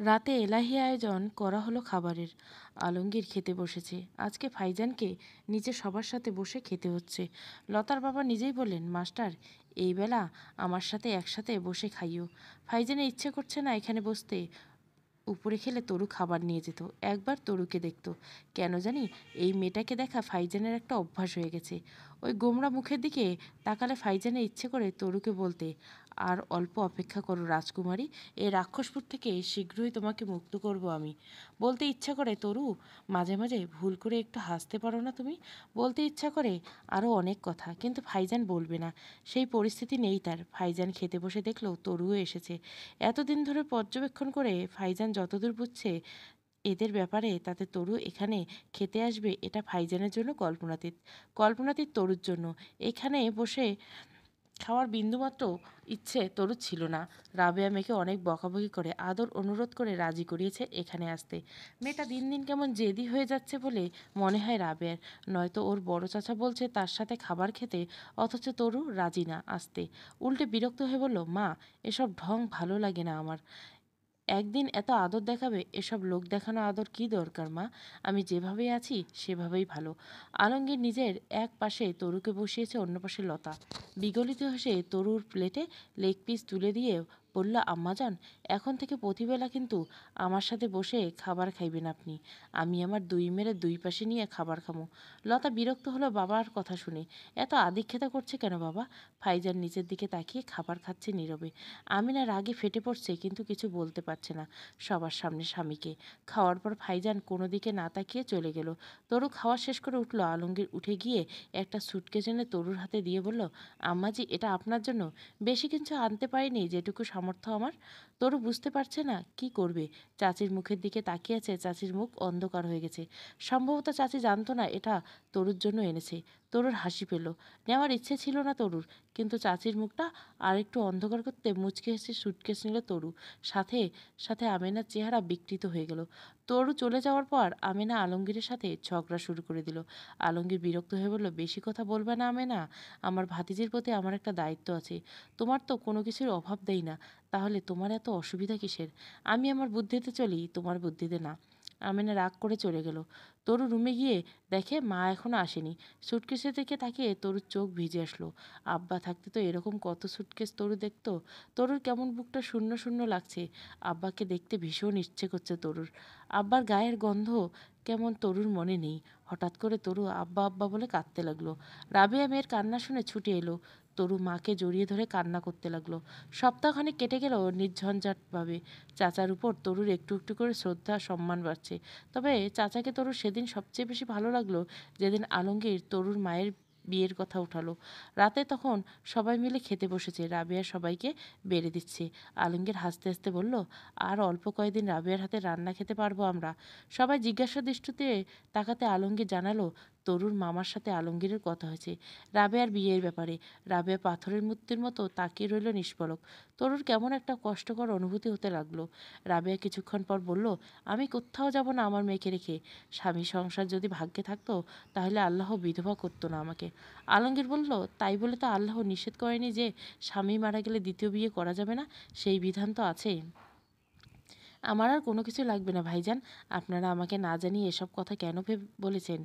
রাতে এলাহি আয়োজন করা হলো খাবারের। আলমগীর খেতে বসেছে। আজকে ফাইজানকে নিচে সবার সাথে বসে খেতে হচ্ছে। লতার বাবা নিজেই বললেন, মাস্টার, এই বেলা আমার সাথে একসাথে বসে খাইও। ফাইজানের ইচ্ছে করছে না এখানে বসতে। উপরে খেলে তরু খাবার নিয়ে যেত, একবার তরুকে দেখত। কেন জানি এই মেয়েটাকে দেখা ফাইজানের একটা অভ্যাস হয়ে গেছে। ওই গোমরা মুখের দিকে তাকালে ফাইজানের ইচ্ছে করে তরুকে বলতে, আর অল্প অপেক্ষা করো রাজকুমারী, এই রাক্ষসপুর থেকে শীঘ্রই তোমাকে মুক্ত করব আমি। বলতে ইচ্ছা করে, তরু, মাঝে মাঝে ভুল করে একটু হাসতে পারো না তুমি? বলতে ইচ্ছা করে আরও অনেক কথা, কিন্তু ফাইজান বলবে না। সেই পরিস্থিতি নেই তার। ফাইজান খেতে বসে দেখলো তরুও এসেছে। এতদিন ধরে পর্যবেক্ষণ করে ফাইজান যতদূর বুঝছে এদের ব্যাপারে, তাতে তরু এখানে খেতে আসবে এটা ফাইজানের জন্য কল্পনাতীত। কল্পনাতীত তরুর জন্য। এখানে বসে খাওয়ার বিন্দুমাত্র ইচ্ছে তরুর ছিল না। রাবেয়া মেয়েকে অনেক বকাবকি করে আদর অনুরোধ করে রাজি করিয়েছে এখানে আসতে। মেয়েটা দিন দিন কেমন জেদি হয়ে যাচ্ছে বলে মনে হয় রাবেয়ার। নয়তো ওর বড় চাচা বলছে তার সাথে খাবার খেতে, অথচ তরু রাজি না আসতে। উল্টে বিরক্ত হয়ে বলল, মা, এসব ঢং ভালো লাগে না আমার। একদিন এত আদর দেখাবে, এসব লোক দেখানো আদর কি দরকার মা? আমি যেভাবেই আছি সেভাবেই ভালো। আলমগীর নিজের এক পাশে তরুকে বসিয়েছে, অন্য পাশে লতা। বিগলিত হেসে তরুর প্লেটে লেগ পিস তুলে দিয়ে বলল, আম্মাজান, এখন থেকে প্রতিবেলা কিন্তু আমার সাথে বসে খাবার খাইবেন আপনি। আমি আমার দুই মেরে দুই পাশে নিয়ে খাবার খামো। লতা বিরক্ত হলো বাবার কথা শুনে। এত আদিক্ষেতা করছে কেন বাবা? ফাইজান নিচের দিকে তাকিয়ে খাবার খাচ্ছে নীরবে। আমিনা রাগে ফেটে পড়ছে, কিন্তু কিছু বলতে পারছে না সবার সামনে স্বামীকে। খাওয়ার পর ফাইজান কোনো দিকে না তাকিয়ে চলে গেল। তরু খাওয়া শেষ করে উঠল। আলমগীর উঠে গিয়ে একটা সুটকেস এনে তরুর হাতে দিয়ে বলল, আম্মাজি, এটা আপনার জন্য। বেশি কিছু আনতে পারিনি, যেটুকু সামর্থ্য আমার। তরু বুঝতে পারছে না কি করবে। চাচির মুখের দিকে তাকিয়েছে। চাচির মুখ অন্ধকার হয়ে গেছে। সম্ভবত চাচি জানতো না এটা তরুর জন্য এনেছে। তরুর হাসি পেল। নেওয়ার ইচ্ছে ছিল না তরুর, কিন্তু চাচির মুখটা আর একটু অন্ধকার করতে মুচকে হেসে সুটকেস নিল তরু। সাথে সাথে আমেনার চেহারা বিকৃত হয়ে গেল। তরু চলে যাওয়ার পর আমেনা আলমগীরের সাথে ঝগড়া শুরু করে দিল। আলমগীর বিরক্ত হয়ে বলল, বেশি কথা বলবে না আমেনা? আমার ভাতিজির প্রতি আমার একটা দায়িত্ব আছে। তোমার তো কোনো কিছুর অভাব দেই না, তাহলে তোমার এত অসুবিধা কিসের? আমি আমার বুদ্ধিতে চলি, তোমার বুদ্ধিতে না। আমেনা রাগ করে চলে গেল। তরু রুমে গিয়ে দেখে মা এখনো আসেনি। সুটকেসের দিকে তাকিয়ে তরুর চোখ ভিজে আসলো। আব্বা থাকতে তো এরকম কত সুটকেস তরু দেখত। তরুর কেমন বুকটা শূন্য শূন্য লাগছে। আব্বাকে দেখতে ভীষণ ইচ্ছে করছে তরুর। আব্বার গায়ের গন্ধ কেমন তরুর মনে নেই। হঠাৎ করে তরু আব্বা আব্বা বলে কাঁদতে লাগলো। রাবেয়া মেয়ের কান্না শুনে ছুটে এলো। তরু মাকে জড়িয়ে ধরে কান্না করতে লাগলো। সপ্তাহখানেক কেটে গেল নির্ঝঞ্ঝাটভাবে। চাচার উপর তরুর একটু একটু করে শ্রদ্ধা সম্মান বাড়ছে। তবে চাচাকে তরুর সেদিন সবচেয়ে বেশি ভালো লাগলো যেদিন আলমগীর তরুর মায়ের বিয়ের কথা উঠালো। রাতে তখন সবাই মিলে খেতে বসেছে। রাবেয়া সবাইকে বেড়ে দিচ্ছে। আলমগীর হাসতে হাসতে বলল, আর অল্প কয়েকদিন রাবেয়ার হাতে রান্না খেতে পারবো আমরা। সবাই জিজ্ঞাসা দৃষ্টিতে তাকাতে আলমগীর জানালো, তরুর মামার সাথে আলমগীরের কথা হয়েছে রাবেয়ার বিয়ের ব্যাপারে। রাবেয়া পাথরের মূর্তির মতো তাকিয়ে রইল নিষ্পলক। তরুর কেমন একটা কষ্টকর অনুভূতি হতে লাগলো। রাবেয়া কিছুক্ষণ পর বলল, আমি কোথাও যাব না আমার মেয়েকে রেখে। স্বামী সংসার যদি ভাগ্যে থাকতো তাহলে আল্লাহ বিধবা করতো না আমাকে। আলমগীর বলল, তাই বলে তো আল্লাহ নিষেধ করেনি যে স্বামী মারা গেলে দ্বিতীয় বিয়ে করা যাবে না? সেই বিধান তো আছে। আমার আর কোনো কিছু লাগবে না ভাইজান। আপনারা আমাকে না জানিয়ে এসব কথা কেন বলেছেন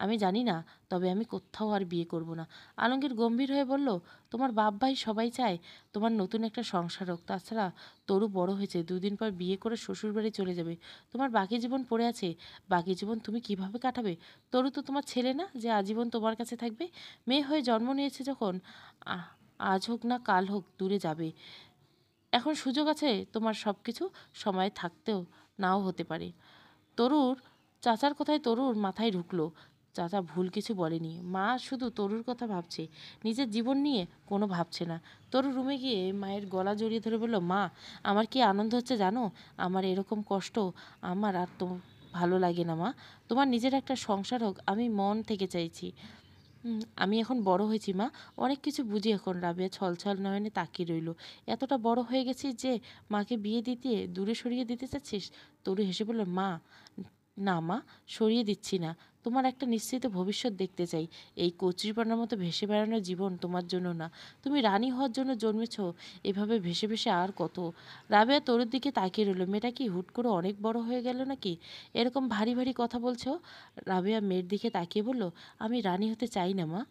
আমি জানি না, তবে আমি কোথাও আর বিয়ে করব না। আলমগীর গম্ভীর হয়ে বলল, তোমার বাপ ভাই সবাই চায় তোমার নতুন একটা সংসার হোক। তাছাড়া তরু বড় হয়েছে, দুদিন পর বিয়ে করে শ্বশুরবাড়ি চলে যাবে। তোমার বাকি জীবন পড়ে আছে। বাকি জীবন তুমি কিভাবে কাটাবে? তরু তো তোমার ছেলে না যে আজীবন তোমার কাছে থাকবে। মেয়ে হয়ে জন্ম নিয়েছে যখন, আজ হোক না কাল হোক দূরে যাবে। এখন সুযোগ আছে তোমার সব কিছু সময় থাকতেও নাও হতে পারে। তরুর চাচার কথায় তরুর মাথায় ঢুকলো। চাচা ভুল কিছু বলেনি। মা শুধু তরুর কথা ভাবছে, নিজের জীবন নিয়ে কোনো ভাবছে না। তরু রুমে গিয়ে মায়ের গলা জড়িয়ে ধরে বলল, মা, আমার কি আনন্দ হচ্ছে জানো? আমার এরকম কষ্ট আমার আর তো ভালো লাগে না মা। তোমার নিজের একটা সংসার হোক, আমি মন থেকে চাইছি। আমি এখন বড় হয়েছি মা, অনেক কিছু বুঝি এখন। রাবেয়া ছলছল নয়নে তাকিয়ে রইল। এতটা বড় হয়ে গেছিস যে মাকে বিয়ে দিতে দূরে সরিয়ে দিতে চাচ্ছিস? তরু হেসে বলল, মা, না মা, সরিয়ে দিচ্ছি না। তোমার একটা নিশ্চিত ভবিষ্যৎ দেখতে চাই। এই কচুরিপানার মতো ভেসে বেড়ানোর জীবন তোমার জন্য না। তুমি রানী হওয়ার জন্য জন্মেছ। এভাবে ভেসে ভেসে আর কত? রাবেয়া তরুর দিকে তাকিয়ে রইল। মেয়েটা কি হুট করে অনেক বড় হয়ে গেল নাকি? এরকম ভারী ভারী কথা বলছো? রাবেয়া মেয়ের দিকে তাকিয়ে বলল, আমি রানী হতে চাই না মা।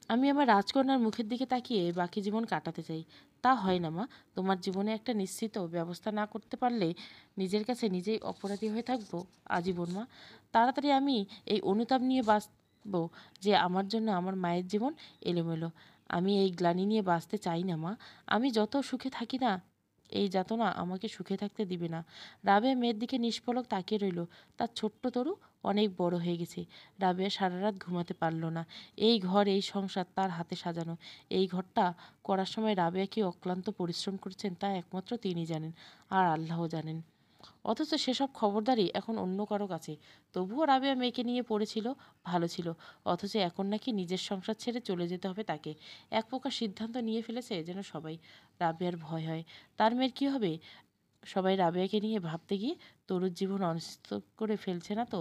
আমি আমার রাজকন্যার মুখের দিকে তাকিয়ে বাকি জীবন কাটাতে চাই। তা হয় না মা। তোমার জীবনে একটা নিশ্চিত ব্যবস্থা না করতে পারলে নিজের কাছে নিজেই অপরাধী হয়ে থাকবো আজীবন মা। তাড়াতাড়ি আমি এই অনুতাপ নিয়ে বাঁচবো যে আমার জন্য আমার মায়ের জীবন এলোমেলো। আমি এই গ্লানি নিয়ে বাঁচতে চাই না মা। আমি যত সুখে থাকি না, এই যাতনা আমাকে সুখে থাকতে দিবে না। রাবেয়া মেয়ের দিকে নিষ্পলক তাকিয়ে রইল। তার ছোট্ট তরু অনেক বড় হয়ে গেছে। রাবেয়া সারা রাত ঘুমাতে পারল না। এই ঘর, এই সংসার তার হাতে সাজানো। এই ঘরটা করার সময় রাবেয়া কি অক্লান্ত পরিশ্রম করেছেন তা একমাত্র তিনি জানেন, আর আল্লাহ জানেন। অথচ সেসব খবরদারি এখন অন্য কারো কাছে। তবুও রাবেয়া মেয়েকে নিয়ে পড়েছিল, ভালো ছিল। অথচ এখন নাকি নিজের সংসার ছেড়ে চলে যেতে হবে তাকে। এক প্রকার সিদ্ধান্ত নিয়ে ফেলেছে যেন সবাই। রাবেয়ার ভয় হয় তার মেয়ের কী হবে। সবাই রাবেয়াকে নিয়ে ভাবতে গিয়ে তরুর জীবন অনিশ্চিত করে ফেলছে না তো?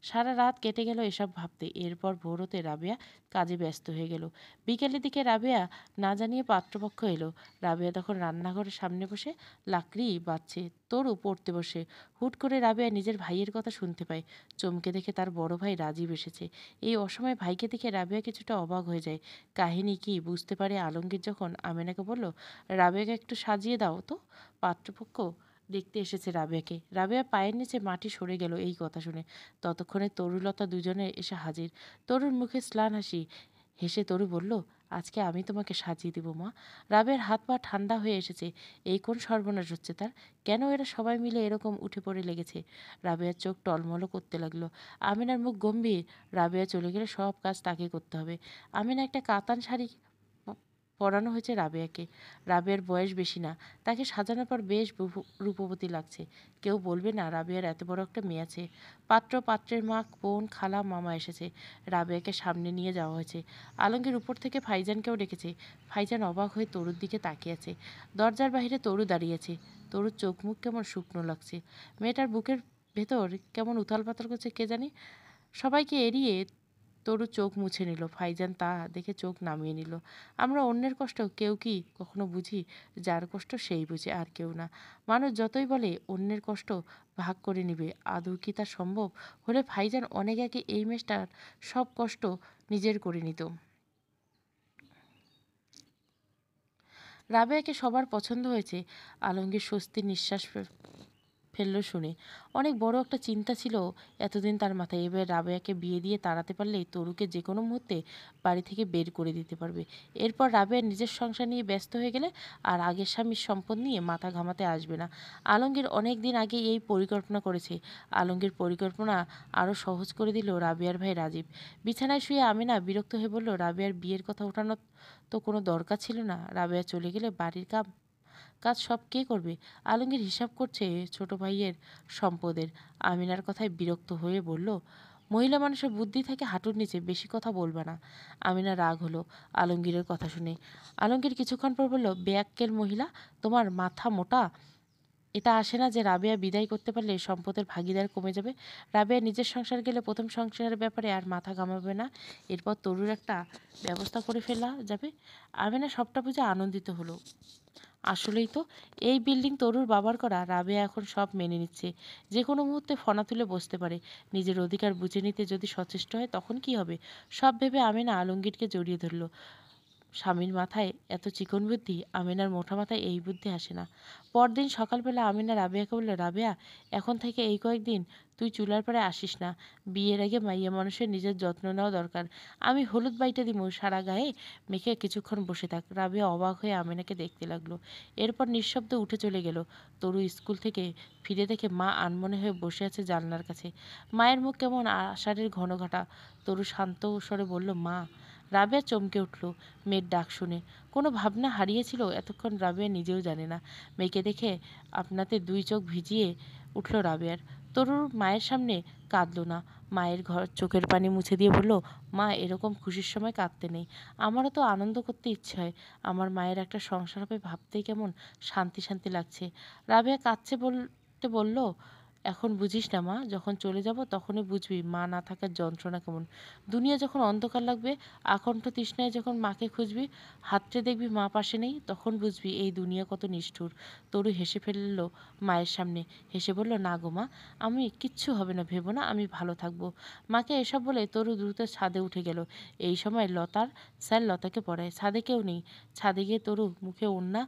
সারা রাত কেটে গেল এসব ভাবতে। এরপর ভোর হতে রাবেয়া কাজে ব্যস্ত হয়ে গেল। বিকেলের দিকে রাবেয়া না জানিয়ে পাত্রপক্ষ এলো। রাবেয়া তখন রান্নাঘরের সামনে বসে লাকড়ি বাঁধছে। তরু পড়তে বসে। হুট করে রাবেয়া নিজের ভাইয়ের কথা শুনতে পায়। চমকে দেখে তার বড় ভাই রাজীব এসেছে। এই অসময়ে ভাইকে দেখে রাবেয়া কিছুটা অবাক হয়ে যায়। কাহিনী কি বুঝতে পারে আলমগীর যখন আমেনাকে বলল, রাবেয়াকে একটু সাজিয়ে দাও তো। পাত্রপক্ষ দেখতে এসেছে রাবেয়াকে। রাবেয়া পায়ের নিচে মাটি সরে গেল এই কথা শুনে। ততক্ষণে তরুলতা দুজনে এসে হাজির। তরুর মুখে স্লান হাসি। হেসে তরু বলল, আজকে আমি তোমাকে সাজিয়ে দিব মা। রাবেয়ার হাত পা ঠান্ডা হয়ে এসেছে। এই কোন সর্বনাশ হচ্ছে তার? কেন এরা সবাই মিলে এরকম উঠে পড়ে লেগেছে? রাবেয়ার চোখ টলমলো করতে লাগলো। আমিনার মুখ গম্ভীর। রাবেয়া চলে গেলে সব কাজ তাকে করতে হবে। আমিনা একটা কাতান শাড়ি পরানো হয়েছে রাবেয়াকে। রাবেয়ার বয়স বেশি না। তাকে সাজানোর পর বেশ রূপবতী লাগছে। কেউ বলবে না রাবেয়ার এত বড় একটা মেয়ে আছে। পাত্র, পাত্রের মা, বোন, খালা, মামা এসেছে। রাবেয়াকে সামনে নিয়ে যাওয়া হয়েছে। আলমগীর উপর থেকে ফাইজানকেও ডেকেছে। ফাইজান অবাক হয়ে তরুর দিকে তাকিয়ে আছে। দরজার বাইরে তরু দাঁড়িয়েছে। তরুর চোখ মুখ কেমন শুকনো লাগছে। মেয়েটার বুকের ভেতর কেমন উথাল পাতাল করছে কে জানি। সবাইকে এড়িয়ে তরু চোখ মুছে নিল। ফাইজান তা দেখে চোখ নামিয়ে নিল। আমরা অন্যের কষ্ট কেউ কি কখনো বুঝি? যার কষ্ট সেই বুঝে, আর কেউ না। মানুষ যতই বলে অন্যের কষ্ট ভাগ করে নিবে, আদৌ কি তা সম্ভব? হলে ফাইজান অনেক আগে এই মেয়েটার সব কষ্ট নিজের করে নিত। রাবেয়াকে সবার পছন্দ হয়েছে। আলমগীর স্বস্তির নিঃশ্বাস ফেলল শুনে। অনেক বড় একটা চিন্তা ছিল এতদিন তার মাথায়। এবার রাবেয়াকে বিয়ে দিয়ে তাড়াতে পারলেই তরুকে যে কোনো মুহূর্তে বাড়ি থেকে বের করে দিতে পারবে। এরপর রাবেয়া নিজের সংসার নিয়ে ব্যস্ত হয়ে গেলে আর আগের স্বামীর সম্পদ নিয়ে মাথা ঘামাতে আসবে না। আলমগীর অনেক দিন আগে এই পরিকল্পনা করেছে। আলমগীর পরিকল্পনা আরও সহজ করে দিল রাবেয়ার ভাই রাজীব। বিছানায় শুয়ে আমিনা বিরক্ত হয়ে বলল, রাবেয়ার বিয়ের কথা ওঠানোর তো কোনো দরকার ছিল না। রাবেয়া চলে গেলে বাড়ির কাজ সব কে করবে? আলমগীর হিসাব করছে ছোট ভাইয়ের সম্পদের। আমিনার কথায় বিরক্ত হয়ে বলল, মহিলা মানুষের বুদ্ধি থাকে হাঁটুর নিচে, বেশি কথা বলবা না। আমিনা রাগ হলো আলমগীরের কথা শুনে। আলমগীর কিছুক্ষণ পর বলল, বেয়াক্কেল মহিলা, তোমার মাথা মোটা? এটা আসে না যে রাবেয়া বিদায় করতে পারলে সম্পদের ভাগিদার কমে যাবে? রাবেয়া নিজের সংসার গেলে প্রথম সংসারের ব্যাপারে আর মাথা ঘামাবে না। এরপর তরুর একটা ব্যবস্থা করে ফেলা যাবে। আমিনা সবটা বুঝে আনন্দিত হলো। আসলেই তো, এই বিল্ডিং তরুর বাবার করা। রাবেয়া এখন সব মেনে নিচ্ছে। যে কোনো মুহূর্তে ফনা তুলে বসতে পারে। নিজের অধিকার বুঝে নিতে যদি সচেষ্ট হয় তখন কি হবে? সব ভেবে আমিনা আলমগীরকে জড়িয়ে ধরল। স্বামীর মাথায় এত চিকন বুদ্ধি, আমিনার মোটা মাথায় এই বুদ্ধি আসে না। পরদিন সকালবেলা আমিনা রাবেয়াকে বলল, রাবেয়া, এখন থেকে এই কয়েকদিন তুই চুলার পাড়ে আসিস না। বিয়ের আগে মাইয়া মানুষের নিজের যত্ন নেওয়া দরকার। আমি হলুদ বাইটা দিব, সারা গায়ে মেখে কিছুক্ষণ বসে থাক। রাবেয়া অবাক হয়ে আমিনাকে দেখতে লাগলো। এরপর নিঃশব্দে উঠে চলে গেল। তরু স্কুল থেকে ফিরে দেখে মা আনমনে হয়ে বসে আছে জানলার কাছে। মায়ের মুখ কেমন আষাঢ়ের ঘন ঘটা। তরু শান্ত স্বরে বলল, মা। রাবেয়া চমকে উঠল মেয়ের ডাক শুনে। কোনো ভাবনা হারিয়েছিল এতক্ষণ রাবেয়া নিজেও জানে না। মেয়েকে দেখে আপনাতে দুই চোখ ভিজিয়ে উঠল রাবেয়ার। তরুর মায়ের সামনে কাঁদল না। মায়ের চোখের পানি মুছে দিয়ে বলল, মা, এরকম খুশির সময় কাঁদতে নেই। আমারও তো আনন্দ করতে ইচ্ছে হয়। আমার মায়ের একটা সংসার হবে ভাবতেই কেমন শান্তি শান্তি লাগছে। রাবেয়া কাঁদছে বলতে বলল, এখন বুঝিস না মা, যখন চলে যাব তখনই বুঝবি মা না থাকার যন্ত্রণা কেমন। দুনিয়া যখন অন্ধকার লাগবে, আকণ্ঠ তৃষ্ণায় যখন মাকে খুঁজবি, হাতড়ে দেখবি মা পাশে নেই, তখন বুঝবি এই দুনিয়া কত নিষ্ঠুর। তরু হেসে ফেলল মায়ের সামনে, হেসে বলল, না গো মা, আমি কিচ্ছু হবে না, ভেবো না, আমি ভালো থাকবো। মাকে এসব বলে তরু দ্রুত ছাদে উঠে গেল। এই সময় স্যার লতাকে পড়ায়। ছাদে কেউ নেই। ছাদে গিয়ে তরু মুখে ওড়না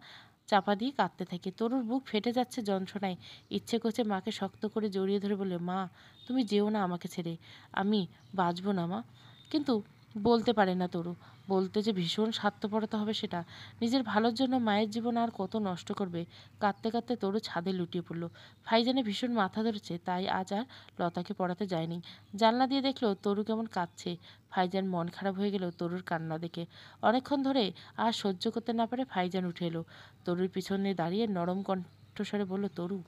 চাপা দিয়ে কাঁদতে থাকে। তরুর বুক ফেটে যাচ্ছে যন্ত্রণায়। ইচ্ছে করছে মাকে শক্ত করে জড়িয়ে ধরে বলে, মা, তুমি যেও না আমাকে ছেড়ে, আমি বাঁচব না মা। কিন্তু বলতে পারে না তরু। বলতে যে ভীষণ স্বার্থপরতা হবে সেটা। নিজের ভালোর জন্য মায়ের জীবন আর কত নষ্ট করবে। কাঁদতে কাঁদতে তরু ছাদে লুটিয়ে পড়ল। ফাইজানে ভীষণ মাথা ধরেছে, তাই আজ আর লতাকে পড়াতে যায়নি। জানলা দিয়ে দেখলো তরু কেমন কাঁদছে। ফাইজান মন খারাপ হয়ে গেল তরুর কান্না দেখে। অনেকক্ষণ ধরে আর সহ্য করতে না পারে ফাইজান উঠে এলো। তরুর পিছনে দাঁড়িয়ে নরম কণ্ঠস্বরে বলল, তরু।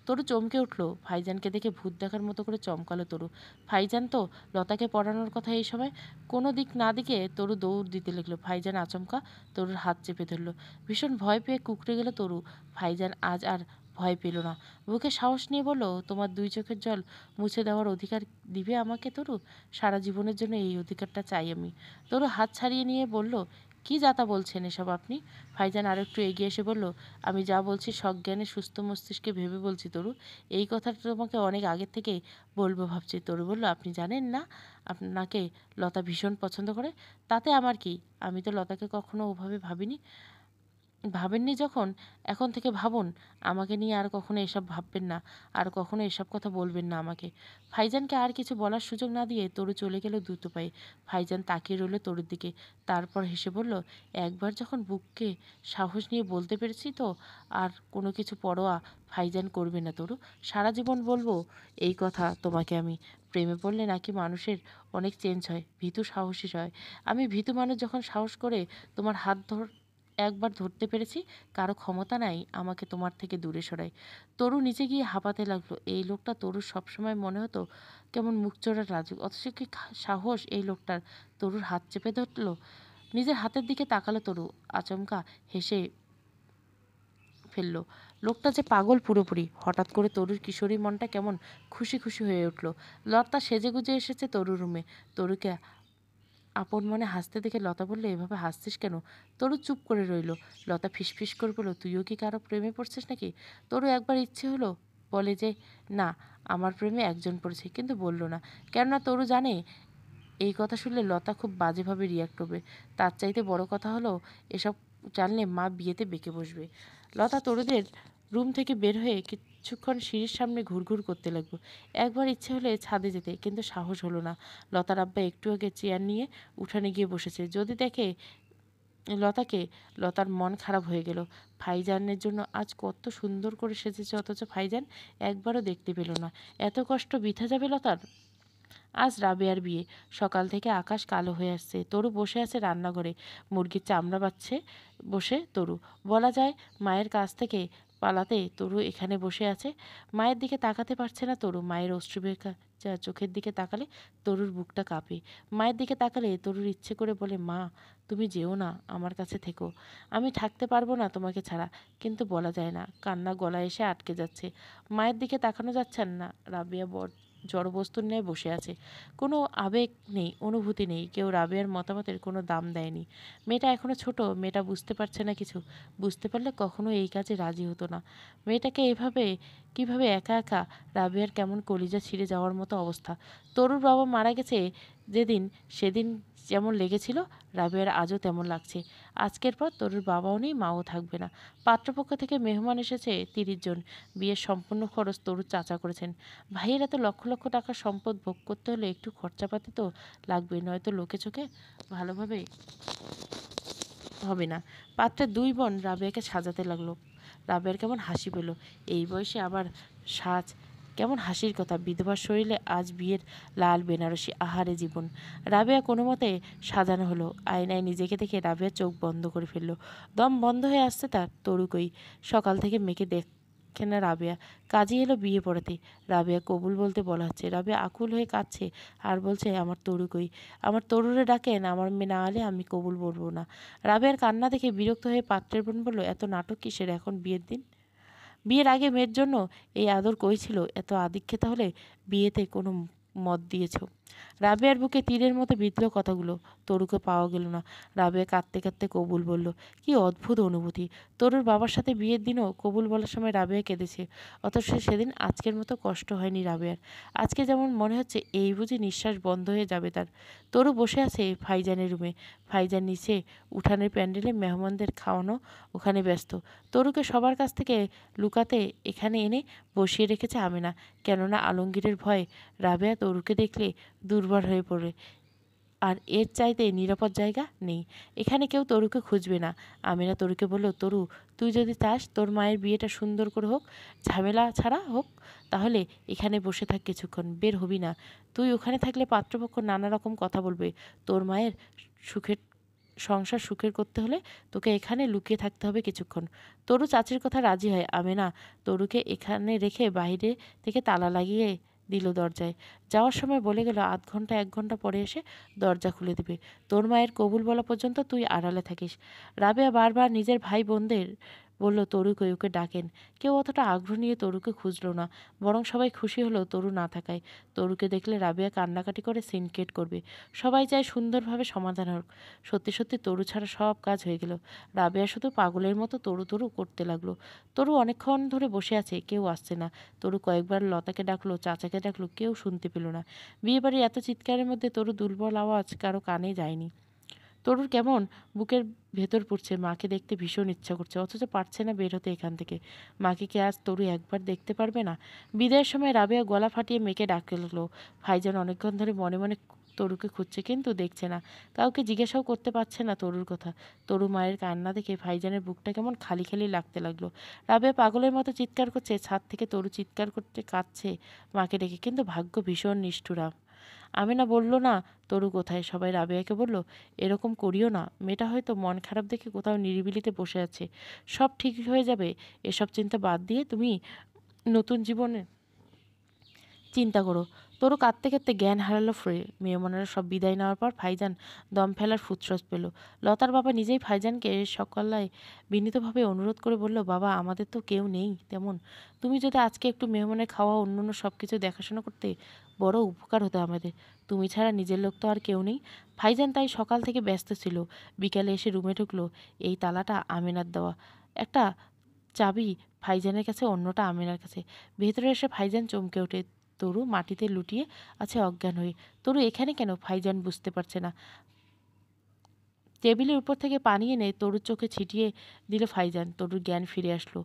তরু চমকে উঠল। ভাইজানকে দেখে ভূত দেখার মতো করে চমকালো তরু। ভাইজান তো লতাকে পড়ানোর কথা। এই সময় কোনো দিক না দিকে তরু দৌড় দিতে লাগলো। ভাইজান আচমকা তরুর হাত চেপে ধরল। ভীষণ ভয় পেয়ে কুঁকড়ে গেল তরু। ভাইজান আজ আর ভয় পেল না। বুকে সাহস নিয়ে বলল, তোমার দুই চোখের জল মুছে দেওয়ার অধিকার দিবে আমাকে তরু? সারা জীবনের জন্য এই অধিকারটা চাই আমি। তরু হাত ছাড়িয়ে নিয়ে বলল, কি যাতা বলছেন এসব আপনি? ভাইজান আর একটু এগিয়ে এসে বলল, আমি যা বলছি সজ্ঞানে সুস্থ মস্তিষ্কে ভেবে বলছি তরু। এই কথাটা তোমাকে অনেক আগের থেকে বলবো ভাবছি। তরু বলল, আপনি জানেন না আপনাকে লতা ভীষণ পছন্দ করে? তাতে আমার কি? আমি তো লতাকে কখনো ওভাবে ভাবেননি যখন, এখন থেকে ভাবুন। আমাকে নিয়ে আর কখনো এসব ভাববেন না, আর কখনো এসব কথা বলবেন না আমাকে। ভাইজানকে আর কিছু বলার সুযোগ না দিয়ে তরু চলে গেল দ্রুত পায়ে। ভাইজান তাকিয়ে রইল তরুর দিকে। তারপর হেসে বলল, একবার যখন বুককে সাহস নিয়ে বলতে পেরেছি তো আর কোনো কিছু পরোয়া ভাইজান করবে না তরু। সারা জীবন বলবো এই কথা তোমাকে আমি। প্রেমে পড়লে নাকি মানুষের অনেক চেঞ্জ হয়, ভীতু সাহসী হয়। আমি ভীতু মানুষ যখন সাহস করে তোমার হাত একবার ধরতে পেরেছি, কারো ক্ষমতা নাই আমাকে তোমার থেকে দূরে সরায়। তরু নিচে গিয়ে হাঁপাতে লাগলো। এই লোকটা তরুর সবসময় মনে হতো কেমন মুখচোরা লাজুক, অথচ কি সাহস এই লোকটার! তরুর হাত চেপে ধরলো। নিজের হাতের দিকে তাকালো তরু। আচমকা হেসে ফেলল। লোকটা যে পাগল পুরোপুরি। হঠাৎ করে তরুর কিশোরী মনটা কেমন খুশি খুশি হয়ে উঠল। লতা সেজেগুজে এসেছে তরুর রুমে। তরুকে আপন মনে হাসতে দেখে লতা বলল, এভাবে হাসছিস কেন? তরু চুপ করে রইল। লতা ফিসফিস করে বলল, তুইও কি কারো প্রেমে পড়ছিস নাকি? তরু একবার ইচ্ছে হলো বলে যে না, আমার প্রেমে একজন পড়েছে, কিন্তু বলল না। কেননা তরু জানে এই কথা শুনলে লতা খুব বাজেভাবে রিয়াক্ট করবে। তার চাইতে বড় কথা হলো, এসব জানলে মা বিয়েতে বেঁকে বসবে। লতা তরুদের রুম থেকে বের হয়ে কিছুক্ষণ সিঁড়ির সামনে ঘুরঘুর করতে লাগলো। একবার ইচ্ছে হলে ছাদে যেতে, কিন্তু সাহস হলো না। লতার আব্বা একটু আগে চেয়ার নিয়ে উঠানে গিয়ে বসেছে। যদি দেখে লতাকে, লতার মন খারাপ হয়ে গেল। ভাইজানের জন্য আজ কত সুন্দর করে সেজেছে, অথচ ভাইজান একবারও দেখতে পেল না। এত কষ্ট বৃথা যাবে লতার। আজ রাবেয়ার বিয়ে। সকাল থেকে আকাশ কালো হয়ে আসছে। তরু বসে আছে রান্নাঘরে, মুরগির চামড়া বাচ্ছে বসে তরু। বলা যায় মায়ের কাছ থেকে পালাতে তরু এখানে বসে আছে। মায়ের দিকে তাকাতে পারছে না তরু। মায়ের অশ্রুবেখা চোখের দিকে তাকালে তরুর বুকটা কাঁপে। মায়ের দিকে তাকালে তরুর ইচ্ছে করে বলে, মা, তুমি যেও না, আমার কাছে থেকো। আমি থাকতে পারবো না তোমাকে ছাড়া। কিন্তু বলা যায় না, কান্না গলায় এসে আটকে যাচ্ছে। মায়ের দিকে তাকানো যাচ্ছে না। রাবেয়া জড়বস্তুর ন্যায় বসে আছে। কোনো আবেগ নেই, অনুভূতি নেই। কেউ রাবেয়ার মতামতের কোনো দাম দেয়নি। মেয়েটা এখনো ছোট, মেয়েটা বুঝতে পারছে না কিছু। বুঝতে পারলে কখনো এই কাজে রাজি হতো না। মেয়েটাকে কিভাবে একা একা, রাবেয়ার কেমন কলিজা ছিঁড়ে যাওয়ার মতো অবস্থা। তরুর বাবা মারা গেছে সেদিন যেমন লেগেছিল, রাবেয়ার আজও তেমন লাগছে। আজকের পর তরুর বাবাও নেই, মাও থাকবে না। পাত্রপক্ষ থেকে মেহমান এসেছে 30 জন। বিয়ের সম্পূর্ণ খরচ তরুর চাচা করেছেন। ভাইয়ের এত লক্ষ লক্ষ টাকার সম্পদ ভোগ করতে হলে একটু খরচাপাতি তো লাগবে, নয়তো লোকে চোখে ভালোভাবে হবে না। পাত্রের 2 বোন রাবেয়াকে সাজাতে লাগলো। রাবেয়ার কেমন হাসি পেল। এই বয়সে আবার সাজ, কেমন হাসির কথা। বিধবার শরীরে আজ বিয়ের লাল বেনারসি, আহারে জীবন। রাবেয়া কোনো মতে সাজানো হলো। আয়নায় নিজেকে দেখে রাবেয়া চোখ বন্ধ করে ফেলল। দম বন্ধ হয়ে আসছে তার। তরু কই? সকাল থেকে মেয়েকে দেখে না রাবেয়া। কাজী এলো বিয়ে পড়াতে। রাবেয়া কবুল বলতে বলা হচ্ছে। রাবেয়া আকুল হয়ে কাঁদছে আর বলছে, আমার তরু কই? আমার তরুরে ডাকেন, আমার মেয়ে না হলে আমি কবুল বলবো না। রাবেয়ার কান্না দেখে বিরক্ত হয়ে পাত্রের বোন বলল, এত নাটক কিসের এখন বিয়ের দিন? বিয়ের আগে মেয়ের জন্য এই আদর কই ছিল? এত আদিক্ষেতা হলে বিয়েতে কোনো মত দিয়েছ? রাবেয়ার বুকে তীরের মতো বিঁধল কথাগুলো। তরুকে পাওয়া গেল না। রাবেয়া কাঁদতে কাঁদতে কবুল বলল। কি অদ্ভুত অনুভূতি! তরুর বাবার সাথে বিয়ের দিনও কবুল বলার সময় রাবেয়া কেঁদেছে, অথচ সেদিন আজকের মতো কষ্ট হয়নি রাবেয়ার। আজকে যেমন মনে হচ্ছে এই বুঝি নিঃশ্বাস বন্ধ হয়ে যাবে তার। তরু বসে আছে ফাইজানের রুমে। ফাইজান নিচে উঠানের প্যান্ডেলে মেহমানদের খাওয়ানো ওখানে ব্যস্ত। তরুকে সবার কাছ থেকে লুকাতে এখানে এনে বসিয়ে রেখেছে আমেনা। কেননা আলমগীরের ভয়ে রাবেয়া তরুকে দেখলে দুর্বল হয়ে পড়ে। আর এর চাইতে নিরাপদ জায়গা নেই। এখানে কেউ তরুকে খুঁজবে না। আমিনা তরুকে বলল, তরু, তুই যদি চাস তোর মায়ের বিয়েটা সুন্দর করে হোক, ঝামেলা ছাড়া হোক, তাহলে এখানে বসে থাক কিছুক্ষণ, বের হবি না। তুই ওখানে থাকলে পাত্রপক্ষ নানা রকম কথা বলবে। তোর মায়ের সুখের সংসার সুখের করতে হলে তোকে এখানে লুকিয়ে থাকতে হবে কিছুক্ষণ। তরু চাচির কথা রাজি হয়। আমেনা তরুকে এখানে রেখে বাইরে থেকে তালা লাগিয়ে দিল দরজায়। যাওয়ার সময় বলে গেল, আধ ঘন্টা 1 ঘন্টা পরে এসে দরজা খুলে দেবে। তোর মায়ের কবুল বলা পর্যন্ত তুই আড়ালে থাকিস। রাবেয়া বারবার নিজের ভাই বোনদের বলল, তরুকে ওকে ডাকেন। কেউ অতটা আগ্রহ নিয়ে তরুকে খুঁজল না, বরং সবাই খুশি হলো তরু না থাকায়। তরুকে দেখলে রাবেয়া কান্নাকাটি করে সিনকেট করবে। সবাই চায় সুন্দরভাবে সমাধান হোক। সত্যি সত্যি তরু ছাড়া সব কাজ হয়ে গেল। রাবেয়া শুধু পাগলের মতো তরু তরু করতে লাগলো। তরু অনেকক্ষণ ধরে বসে আছে, কেউ আসছে না। তরু কয়েকবার লতাকে ডাকলো, চাচাকে ডাকলো, কেউ শুনতে পেল না। বিয়েবাড়ির এত চিৎকারের মধ্যে তরু দুর্বল আওয়াজ কারো কানে যায়নি। তরুর কেমন বুকের ভেতর পড়ছে। মাকে দেখতে ভীষণ ইচ্ছা করছে, অথচ পারছে না বের হতে এখান থেকে। মাকে কি আজ তরু একবার দেখতে পারবে না? বিদায়ের সময় রাবেয়া গলা ফাটিয়ে মেয়েকে ডাকলো। ভাইজান অনেকক্ষণ ধরে মনে মনে তরুকে খুঁজছে, কিন্তু দেখছে না। কাউকে জিজ্ঞাসাও করতে পারছে না তরুর কথা। তরু মায়ের কান্না দেখে ভাইজানের বুকটা কেমন খালি খালি লাগতে লাগলো। রাবেয়া পাগলের মতো চিৎকার করছে। ছাদ থেকে তরু চিৎকার করতে কাঁদছে মাকে ডেকে, কিন্তু ভাগ্য ভীষণ নিষ্ঠুরা। আমেনা বলল না তরু কোথায়। সবাই রাবেয়াকে বলল, এরকম করিও না, মেয়েটা হয়তো মন খারাপ দেখে কোথাও নিরিবিলিতে বসে আছে, সব ঠিক হয়ে যাবে। এসব চিন্তা বাদ দিয়ে তুমি নতুন জীবনে চিন্তা করো। তরু কাঁদতে কাঁদতে জ্ঞান হারালো ফিরে। মেহমানেরা সব বিদায় নেওয়ার পর ভাইজান দম ফেলার ফুৎসস পেল। লতার বাবা নিজেই ভাইজানকে সকালায় বিনীতভাবে অনুরোধ করে বলল, বাবা, আমাদের তো কেউ নেই তেমন। তুমি যদি আজকে একটু মেহমানের খাওয়া অন্যান্য সব কিছু দেখাশোনা করতে, বড় উপকার হতো আমাদের। তুমি ছাড়া নিজের লোক তো আর কেউ নেই। ভাইজান তাই সকাল থেকে ব্যস্ত ছিল। বিকালে এসে রুমে ঢুকলো। এই তালাটা আমেনার দেওয়া। একটা চাবি ভাইজানের কাছে, অন্যটা আমেনার কাছে। ভেতরে এসে ভাইজান চমকে ওঠে। তরু মাটিতে লুটিয়ে আছে অজ্ঞান হয়ে। তরু এখানে কেন? ভাইজান বুঝতে পারছে না। টেবিলের উপর থেকে পানি এনে তরুর চোখে ছিটিয়ে দিল ভাইজান। তরুর জ্ঞান ফিরে আসলো।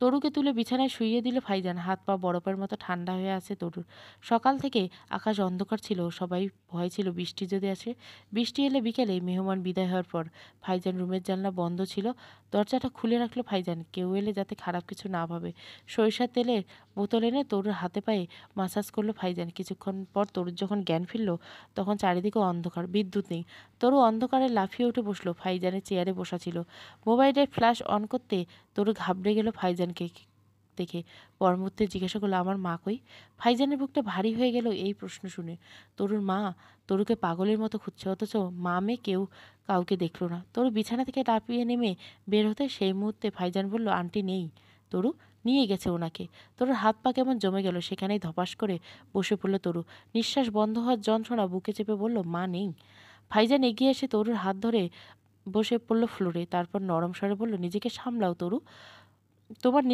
তরুকে তুলে বিছানায় শুইয়ে দিল ভাইজান। হাত পা বরফের মতো ঠান্ডা হয়ে আছে তরুর। সকাল থেকে আকাশ অন্ধকার ছিল। সবাই ভয় ছিল বৃষ্টি যদি আসে। বৃষ্টি এলে বিকেলে মেহমান বিদায় হওয়ার পর। ভাইজান রুমের জানলা বন্ধ ছিল। দরজাটা খুলে রাখলো ভাইজান, কেউ এলে যাতে খারাপ কিছু না ভাবে। সরিষার তেলের বোতল এনে তরুর হাতে পায়ে মাসাজ করলো ভাইজান। কিছুক্ষণ পর তরুর যখন জ্ঞান ফিরল, তখন চারিদিকে অন্ধকার, বিদ্যুৎ নেই। তরু অন্ধকারে লাফিয়ে উঠে বসলো। ভাইজানের চেয়ারে বসা ছিল। মোবাইলের ফ্ল্যাশ অন করতে তরু ঘাবড়ে গেল ভাইজানকে দেখে। পর মুহূর্তে জিজ্ঞাসা করলো, আমার মা কই? ভাইজানের বুকটা ভারী হয়ে গেল এই প্রশ্ন শুনে। তরুর মা তরুকে পাগলের মতো খুঁজছে, অথচ মা মেয়ে কেউ কাউকে দেখলো না। তরু বিছানা থেকে লাফিয়ে নেমে বের হতে সেই মুহূর্তে ভাইজান বলল, আন্টি নেই। তরু, নিয়ে গেছে ওনাকে। তরুর হাত পা কেমন জমে গেল। সেখানেই ধপাস করে বসে পড়ল তরু। নিঃশ্বাস বন্ধ হওয়ার যন্ত্রণা বুকে চেপে বলল, মা নেই। ভাইজান এগিয়ে এসে তরুর হাত ধরে বসে পড়ল ফ্লোরে। তারপর নরম স্বরে বলল, নিজেকে সামলাও তরু। তোমার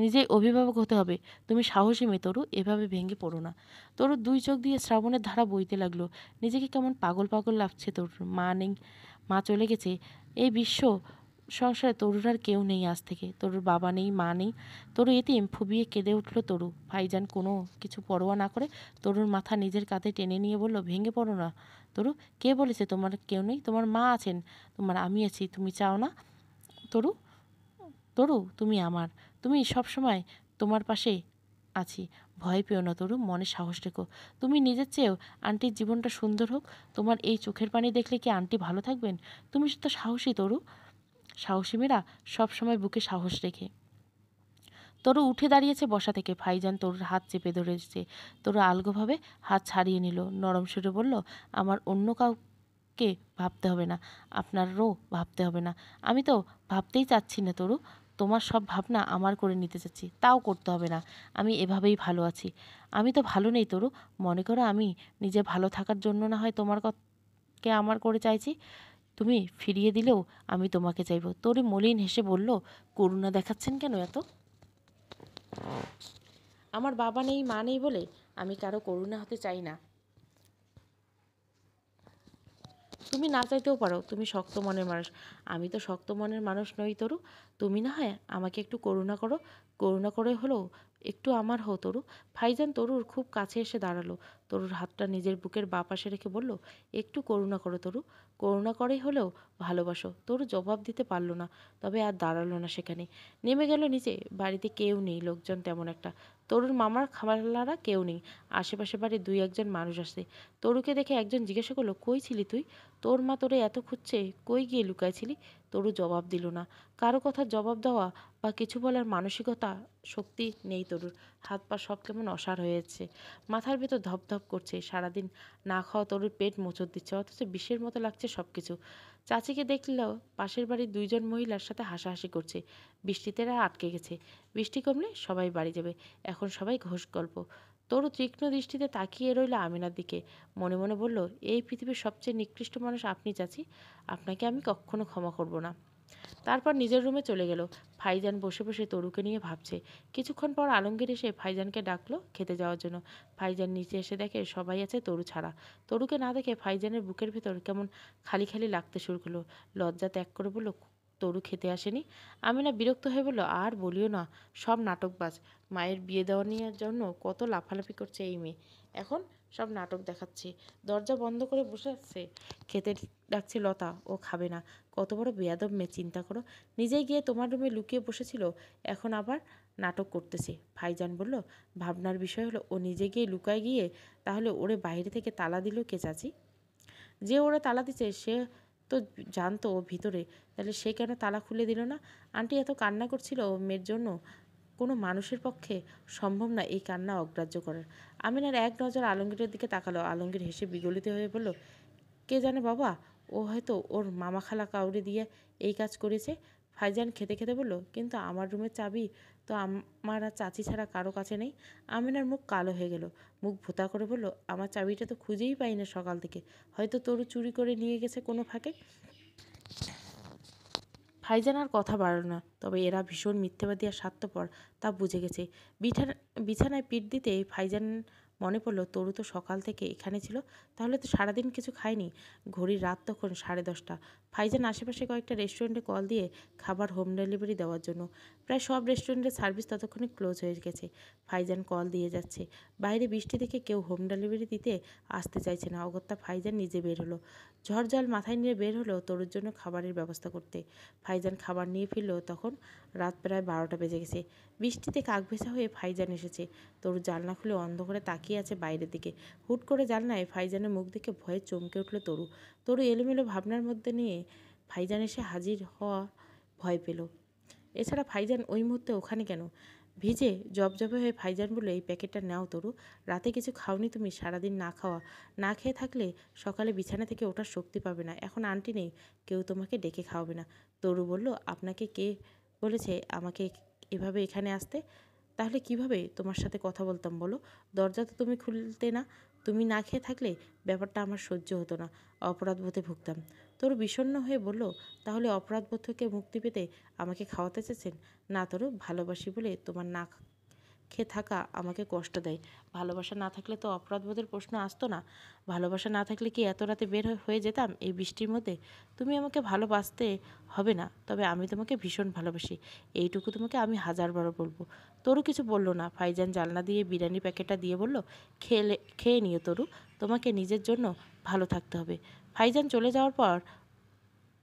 নিজেই অভিভাবক হতে হবে। তুমি সাহসী মেয়ে তরু, এভাবে ভেঙে পড়ো না। তরুর 2 চোখ দিয়ে শ্রাবণের ধারা বইতে লাগলো। নিজেকে কেমন পাগল পাগল লাগছে তরুর। মা নেই, মা চলে গেছে। এই বিশ্ব সংসারে তরুর আর কেউ নেই আজ থেকে। তরুর বাবা নেই, মা নেই। তরু এতিম। ফুবিয়ে কেঁদে উঠল তরু। ভাইজান কোনো কিছু পরোয়া না করে তরুর মাথা নিজের কাঁধে টেনে নিয়ে বলল, ভেঙে পড়ো না তরু। কে বলেছে তোমার কেউ নেই? তোমার মা আছেন, তোমার আমি আছি। তুমি চাও না তরু? তরু, তুমি আমার। তুমি সবসময় তোমার পাশে আছি। ভয় পেও না তরু, মনে সাহস রেখো। তুমি নিজের চেয়েও আন্টির জীবনটা সুন্দর হোক। তোমার এই চোখের পানি দেখলে কি আন্টি ভালো থাকবেন? তুমি তো সাহসী তরু। সাহসী মেয়েরা সবসময় বুকে সাহস রেখে। তরু উঠে দাঁড়িয়েছে বসা থেকে। ভাইজান তরুর হাত চেপে ধরেছে। তরু আলগোভাবে হাত ছাড়িয়ে নিল। নরম সুরে বলল, আমার অন্য কাউকে ভাবতে হবে না, আপনারও ভাবতে হবে না। আমি তো ভাবতেই চাচ্ছি না তরু। তোমার সব ভাবনা আমার করে নিতে চাচ্ছি। তাও করতে হবে না, আমি এভাবেই ভালো আছি। আমি তো ভালো নেই তরু। মনে করো আমি নিজে ভালো থাকার জন্য না হয় তোমার কে আমার করে চাইছি। তুমি ফিরিয়ে দিলেও আমি তোমাকে চাইব। তরু মলিন হেসে বলল, করুণা দেখাচ্ছেন কেন এত? আমার বাবা নেই, মা নেই বলে আমি কারো করুণা হতে চাই না। তুমি না চাইতেও পারো, তুমি শক্ত মনের মানুষ। আমি তো শক্ত মনের মানুষ নই তরু। তুমি না হয় আমাকে একটু করুণা করো, করুণা করে হলেও একটু আমার হও তরু। ভাইজান তরুর খুব কাছে এসে দাঁড়ালো। তরুর হাতটা নিজের বুকের বাঁ পাশে রেখে বলল, একটু করুণা করো তরু, করুণা করেই হলেও ভালোবাসো। তরু জবাব দিতে পারলো না, তবে আর দাঁড়ালো না সেখানে। নেমে গেল নিচে। বাড়িতে কেউ নেই, লোকজন তেমন একটা। তরুর মামার খামারওয়ালারা কেউ নেই। আশেপাশে বাড়ির দুই একজন মানুষ আসে। তরুকে দেখে একজন জিজ্ঞাসা করলো, কই ছিলি তুই? তোর মা তোরে এত খুঁজছে, কই গিয়ে লুকাইছিলি? তরু জবাব দিল না। কারো কথার জবাব দেওয়া বা কিছু বলার মানসিকতা শক্তি নেই তরুর। হাত পা সব কেমন অসাড় হয়েছে, মাথার ভেতর ধপধপ করছে। সারাদিন না খাওয়া তরুর পেট মোচড় দিচ্ছে, অথচ বিষের মতো লাগছে সব কিছু। চাচিকে দেখলেও পাশের বাড়ির দুইজন মহিলার সাথে হাসাহাসি করছে। বৃষ্টিতে এরা আটকে গেছে, বৃষ্টি কমলে সবাই বাড়ি যাবে। এখন সবাই ঘোষ গল্প। তরু তীক্ষ্ণ দৃষ্টিতে তাকিয়ে রইল আমিনার দিকে। মনে মনে বলল, এই পৃথিবীর সবচেয়ে নিকৃষ্ট মানুষ আপনি চাচি। আপনাকে আমি কখনো ক্ষমা করব না। তারপর নিজের রুমে চলে গেল। ফাইজান বসে বসে তরুকে নিয়ে ভাবছে। কিছুক্ষণ পর আলমগীর এসে ফাইজানকে ডাকলো খেতে যাওয়ার জন্য। ফাইজান নিচে এসে দেখে সবাই আছে, তরু ছাড়া। তরুকে না দেখে ফাইজানের বুকের ভেতর কেমন খালি খালি লাগতে শুরু করলো। লজ্জা ত্যাগ করে বলল, তরু খেতে আসেনি? আমিনা বিরক্ত হয়ে বলল, আর বলিও না, সব নাটকবাজ। মায়ের বিয়ে দেওয়া নেওয়ার জন্য কত লাফালাফি করছে এই মেয়ে, এখন সব নাটক দেখাচ্ছে। দরজা বন্ধ করে বসে আছে, খেতে ডাকছে লতা, ও খাবে না। কত বড় বেয়াদব মেয়ে চিন্তা করো। নিজেই গিয়ে তোমার রুমে লুকিয়ে বসেছিল, এখন আবার নাটক করতেছে। ভাইজান বলল, ভাবনার বিষয় হলো ও নিজে গিয়ে লুকায় গিয়ে তাহলে ওরে বাইরে থেকে তালা দিল কে চাচি? যে ওরে তালা দিচ্ছে সে তো জানতো ও ভিতরে, তাহলে সে কেন তালা খুলে দিল না? আন্টি এত কান্না করছিল ও মেয়ের জন্য, কোনো মানুষের পক্ষে সম্ভব না এই কান্না অগ্রাহ্য করার। আমিনার এক নজর আলমগীরের দিকে তাকালো। আলমগীর হেসে বিগলিত হয়ে বলল, কে জানে বাবা, ও হয়তো ওর মামা খালা কাউরে দিয়ে এই কাজ করেছে। ফাইজান খেতে খেতে বলল, কিন্তু আমার রুমের চাবি তো আমার আর চাচি ছাড়া কারো কাছে নেই। আমিনার মুখ কালো হয়ে গেল, মুখ ভোতা করে বলল, আমার চাবিটা তো খুঁজেই পাই না সকাল থেকে, হয়তো তরু চুরি করে নিয়ে গেছে কোনো ফাঁকে। ফাইজান আর কথা বাড়ল না, তবে এরা ভীষণ মিথ্যেবাদী আর স্বার্থপর তা বুঝে গেছে। বিছানায় পিঠ দিতে ফাইজান মনে পড়ল, তরু তো সকাল থেকে এখানে ছিল, তাহলে তো সারাদিন কিছু খায়নি। ঘড়ির রাত তখন 10:30। ফাইজান আশেপাশে কয়েকটা রেস্টুরেন্টে কল দিয়ে খাবার হোম ডেলিভারি দেওয়ার জন্য। প্রায় সব রেস্টুরেন্টের সার্ভিস ততক্ষণে ক্লোজ হয়ে গেছে। ফাইজান কল দিয়ে যাচ্ছে। বাইরে বৃষ্টি দেখে কেউ হোম ডেলিভারি দিতে আসতে চাইছে না। অগত্যা ফাইজান নিজে বের হলো। ঝড় জল মাথায় নিয়ে বের হলো তরুর জন্য খাবারের ব্যবস্থা করতে। ফাইজান খাবার নিয়ে ফিরল তখন রাত প্রায় 12টা বেজে গেছে। বৃষ্টিতে কাকভেজা হয়ে ফাইজান এসেছে। তরু জানলা খুলে অন্ধকারে তাকিয়ে আছে বাইরের দিকে। হুট করে জানলায় ফাইজানের মুখ দেখে ভয়ে চমকে উঠল তরু। তরু এলোমেলো ভাবনার মধ্যে নিয়ে ফাইজান এসে হাজির হওয়া ভয় পেল। এছাড়া ফাইজান ওই মুহূর্তে ওখানে কেন? ভিজে জবজবে হয়ে ফাইজান বলল, এই প্যাকেটটা নাও তরু, রাতে কিছু খাওনি তুমি, সারাদিন না খাওয়া। না খেয়ে থাকলে সকালে বিছানা থেকে ওঠার শক্তি পাবে না। এখন আন্টি নেই, কেউ তোমাকে ডেকে খাওয়াবে না। তরু বলল, আপনাকে কে বলেছে আমাকে এভাবে এখানে আসতে? তাহলে কিভাবে তোমার সাথে কথা বলতাম বলো? দরজা তো তুমি খুলতে না। তুমি না খেয়ে থাকলে ব্যাপারটা আমার সহ্য হতো না, অপরাধবোধে ভুগতাম। তরু বিষণ্ণ হয়ে বলল, তাহলে অপরাধবোধ থেকে মুক্তি পেতে আমাকে খাওয়াতে চেয়েছেন? না তরু, ভালোবাসি বলে তোমার না খেয়ে থাকা আমাকে কষ্ট দেয়। ভালোবাসা না থাকলে তো অপরাধবোধের প্রশ্ন আসতো না। ভালোবাসা না থাকলে কি এত রাতে বের হয়ে যেতাম এই বৃষ্টির মধ্যে? তুমি আমাকে ভালোবাসতে হবে না, তবে আমি তোমাকে ভীষণ ভালোবাসি, এইটুকু তোমাকে আমি 1000বার বলবো। তরু কিছু বলল না। ফাইজান জানলা দিয়ে বিরিয়ানি প্যাকেটটা দিয়ে বলল, খেয়ে নিও তরু, তোমাকে নিজের জন্য ভালো থাকতে হবে। ফাইজান চলে যাওয়ার পর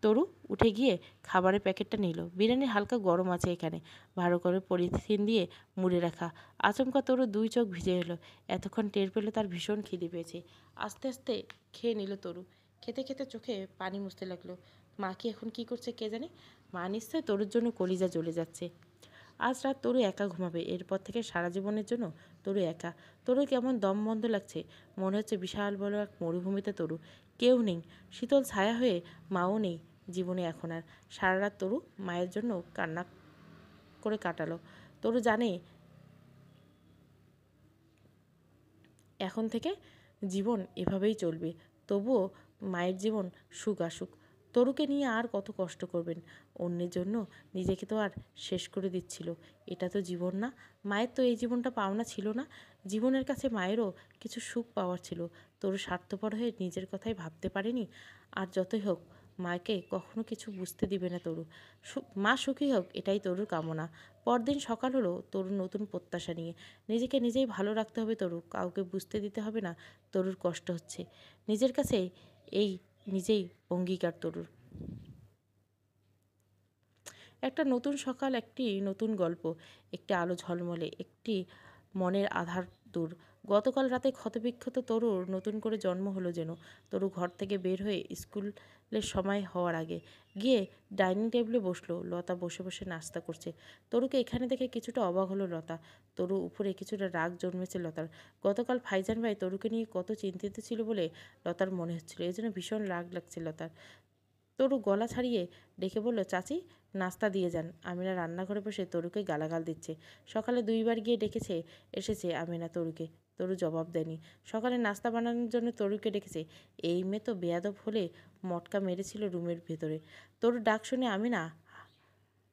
তরু উঠে গিয়ে খাবারের প্যাকেটটা নিল। বিরিয়ানি হালকা গরম আছে এখানে, ভালো করে পলিথিন দিয়ে মুড়ে রাখা। আচমকা তরু দুই চোখ ভিজে এলো। এতক্ষণ টের পেলে তার ভীষণ খিদে পেয়েছে। আস্তে আস্তে খেয়ে নিল তরু। খেতে খেতে চোখে পানি মুছতে লাগলো। মা কি এখন কি করছে কে জানে? মা নিশ্চয় তরুর জন্য কলিজা জ্বলে যাচ্ছে। আজ রাত তরু একা ঘুমাবে। এরপর থেকে সারা জীবনের জন্য তরু একা। তরু কেমন দম বন্ধ লাগছে, মনে হচ্ছে বিশাল বড় এক মরুভূমিতে তরু, কেউ নেই, শীতল ছায়া হয়ে মাও নেই জীবনে এখন আর। সারা রাত তরু মায়ের জন্য কান্না করে কাটালো। তরু জানে এখন থেকে জীবন এভাবেই চলবে, তবুও মায়ের জীবন সুখ আসুক। তরুকে নিয়ে আর কত কষ্ট করবেন, অন্যের জন্য নিজেকে তো আর শেষ করে দিচ্ছিল। এটা তো জীবন না, মায়ের তো এই জীবনটা পাওনা ছিল না। জীবনের কাছে মায়েরও কিছু সুখ পাওয়ার ছিল। তরু স্বার্থপর হয়ে নিজের কথাই ভাবতে পারেনি। আর যতই হোক মাকে কখনো কিছু বুঝতে দিবে না তরু। মা সুখী হোক এটাই তরুর কামনা। পরদিন সকাল হলো তরুর নতুন প্রত্যাশা নিয়ে। নিজেকে নিজেই ভালো রাখতে হবে তরু, কাউকে বুঝতে দিতে হবে না তরুর কষ্ট হচ্ছে। নিজের কাছে এই নিজেই অঙ্গীকার তরুর। একটা নতুন সকাল, একটি নতুন গল্প, একটি আলো ঝলমলে, একটি মনের আধার দূর। গতকাল রাতে ক্ষতবিক্ষত তরুর নতুন করে জন্ম হলো যেন। তরু ঘর থেকে বের হয়ে স্কুলের সময় হওয়ার আগে গিয়ে ডাইনিং টেবিলে বসলো। লতা বসে বসে নাস্তা করছে। তরুকে এখানে দেখে কিছুটা অবাক হলো লতা। তরু উপরে কিছুটা রাগ জন্মেছে লতার। গতকাল ফাইজান ভাই তরুকে নিয়ে কত চিন্তিত ছিল বলে লতার মনে হচ্ছিল, এই জন্য ভীষণ রাগ লাগছে লতার। তরু গলা ছাড়িয়ে ডেকে বলল, চাচি নাস্তা দিয়ে যান। আমিনা রান্নাঘরে বসে তরুকে গালাগাল দিচ্ছে। সকালে 2বার গিয়ে ডেকেছে এসেছে আমিনা তরুকে। তরু জবাব দেয়নি। সকালে নাস্তা বানানোর জন্য তরুকে ডেকেছে। এই মেয়ে তো বেয়াদব হলে মটকা মেরেছিল রুমের ভেতরে। তরুর ডাক শুনে আমিনা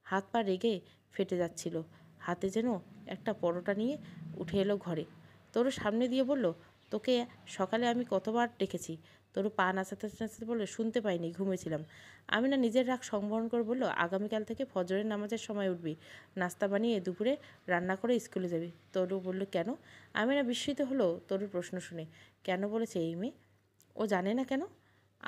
হাত পা রেগে ফেটে যাচ্ছিল। হাতে যেন একটা পরোটা নিয়ে উঠে এলো ঘরে। তরু সামনে দিয়ে বলল, তোকে সকালে আমি কতবার ডেকেছি। তরু পা নাচাতে নাচাতে বলল, শুনতে পাইনি, ঘুমিয়েছিলাম। আমিনা নিজের রাগ সংবরণ করে বলল, আগামীকাল থেকে ফজরের নামাজের সময় উঠবি, নাস্তা বানিয়ে দুপুরে রান্না করে স্কুলে যাবি। তরু বলল, কেন? আমিনা বিস্মিত হলো তরুর প্রশ্ন শুনে। কেন বলেছে এই মেয়ে? ও জানে না কেন?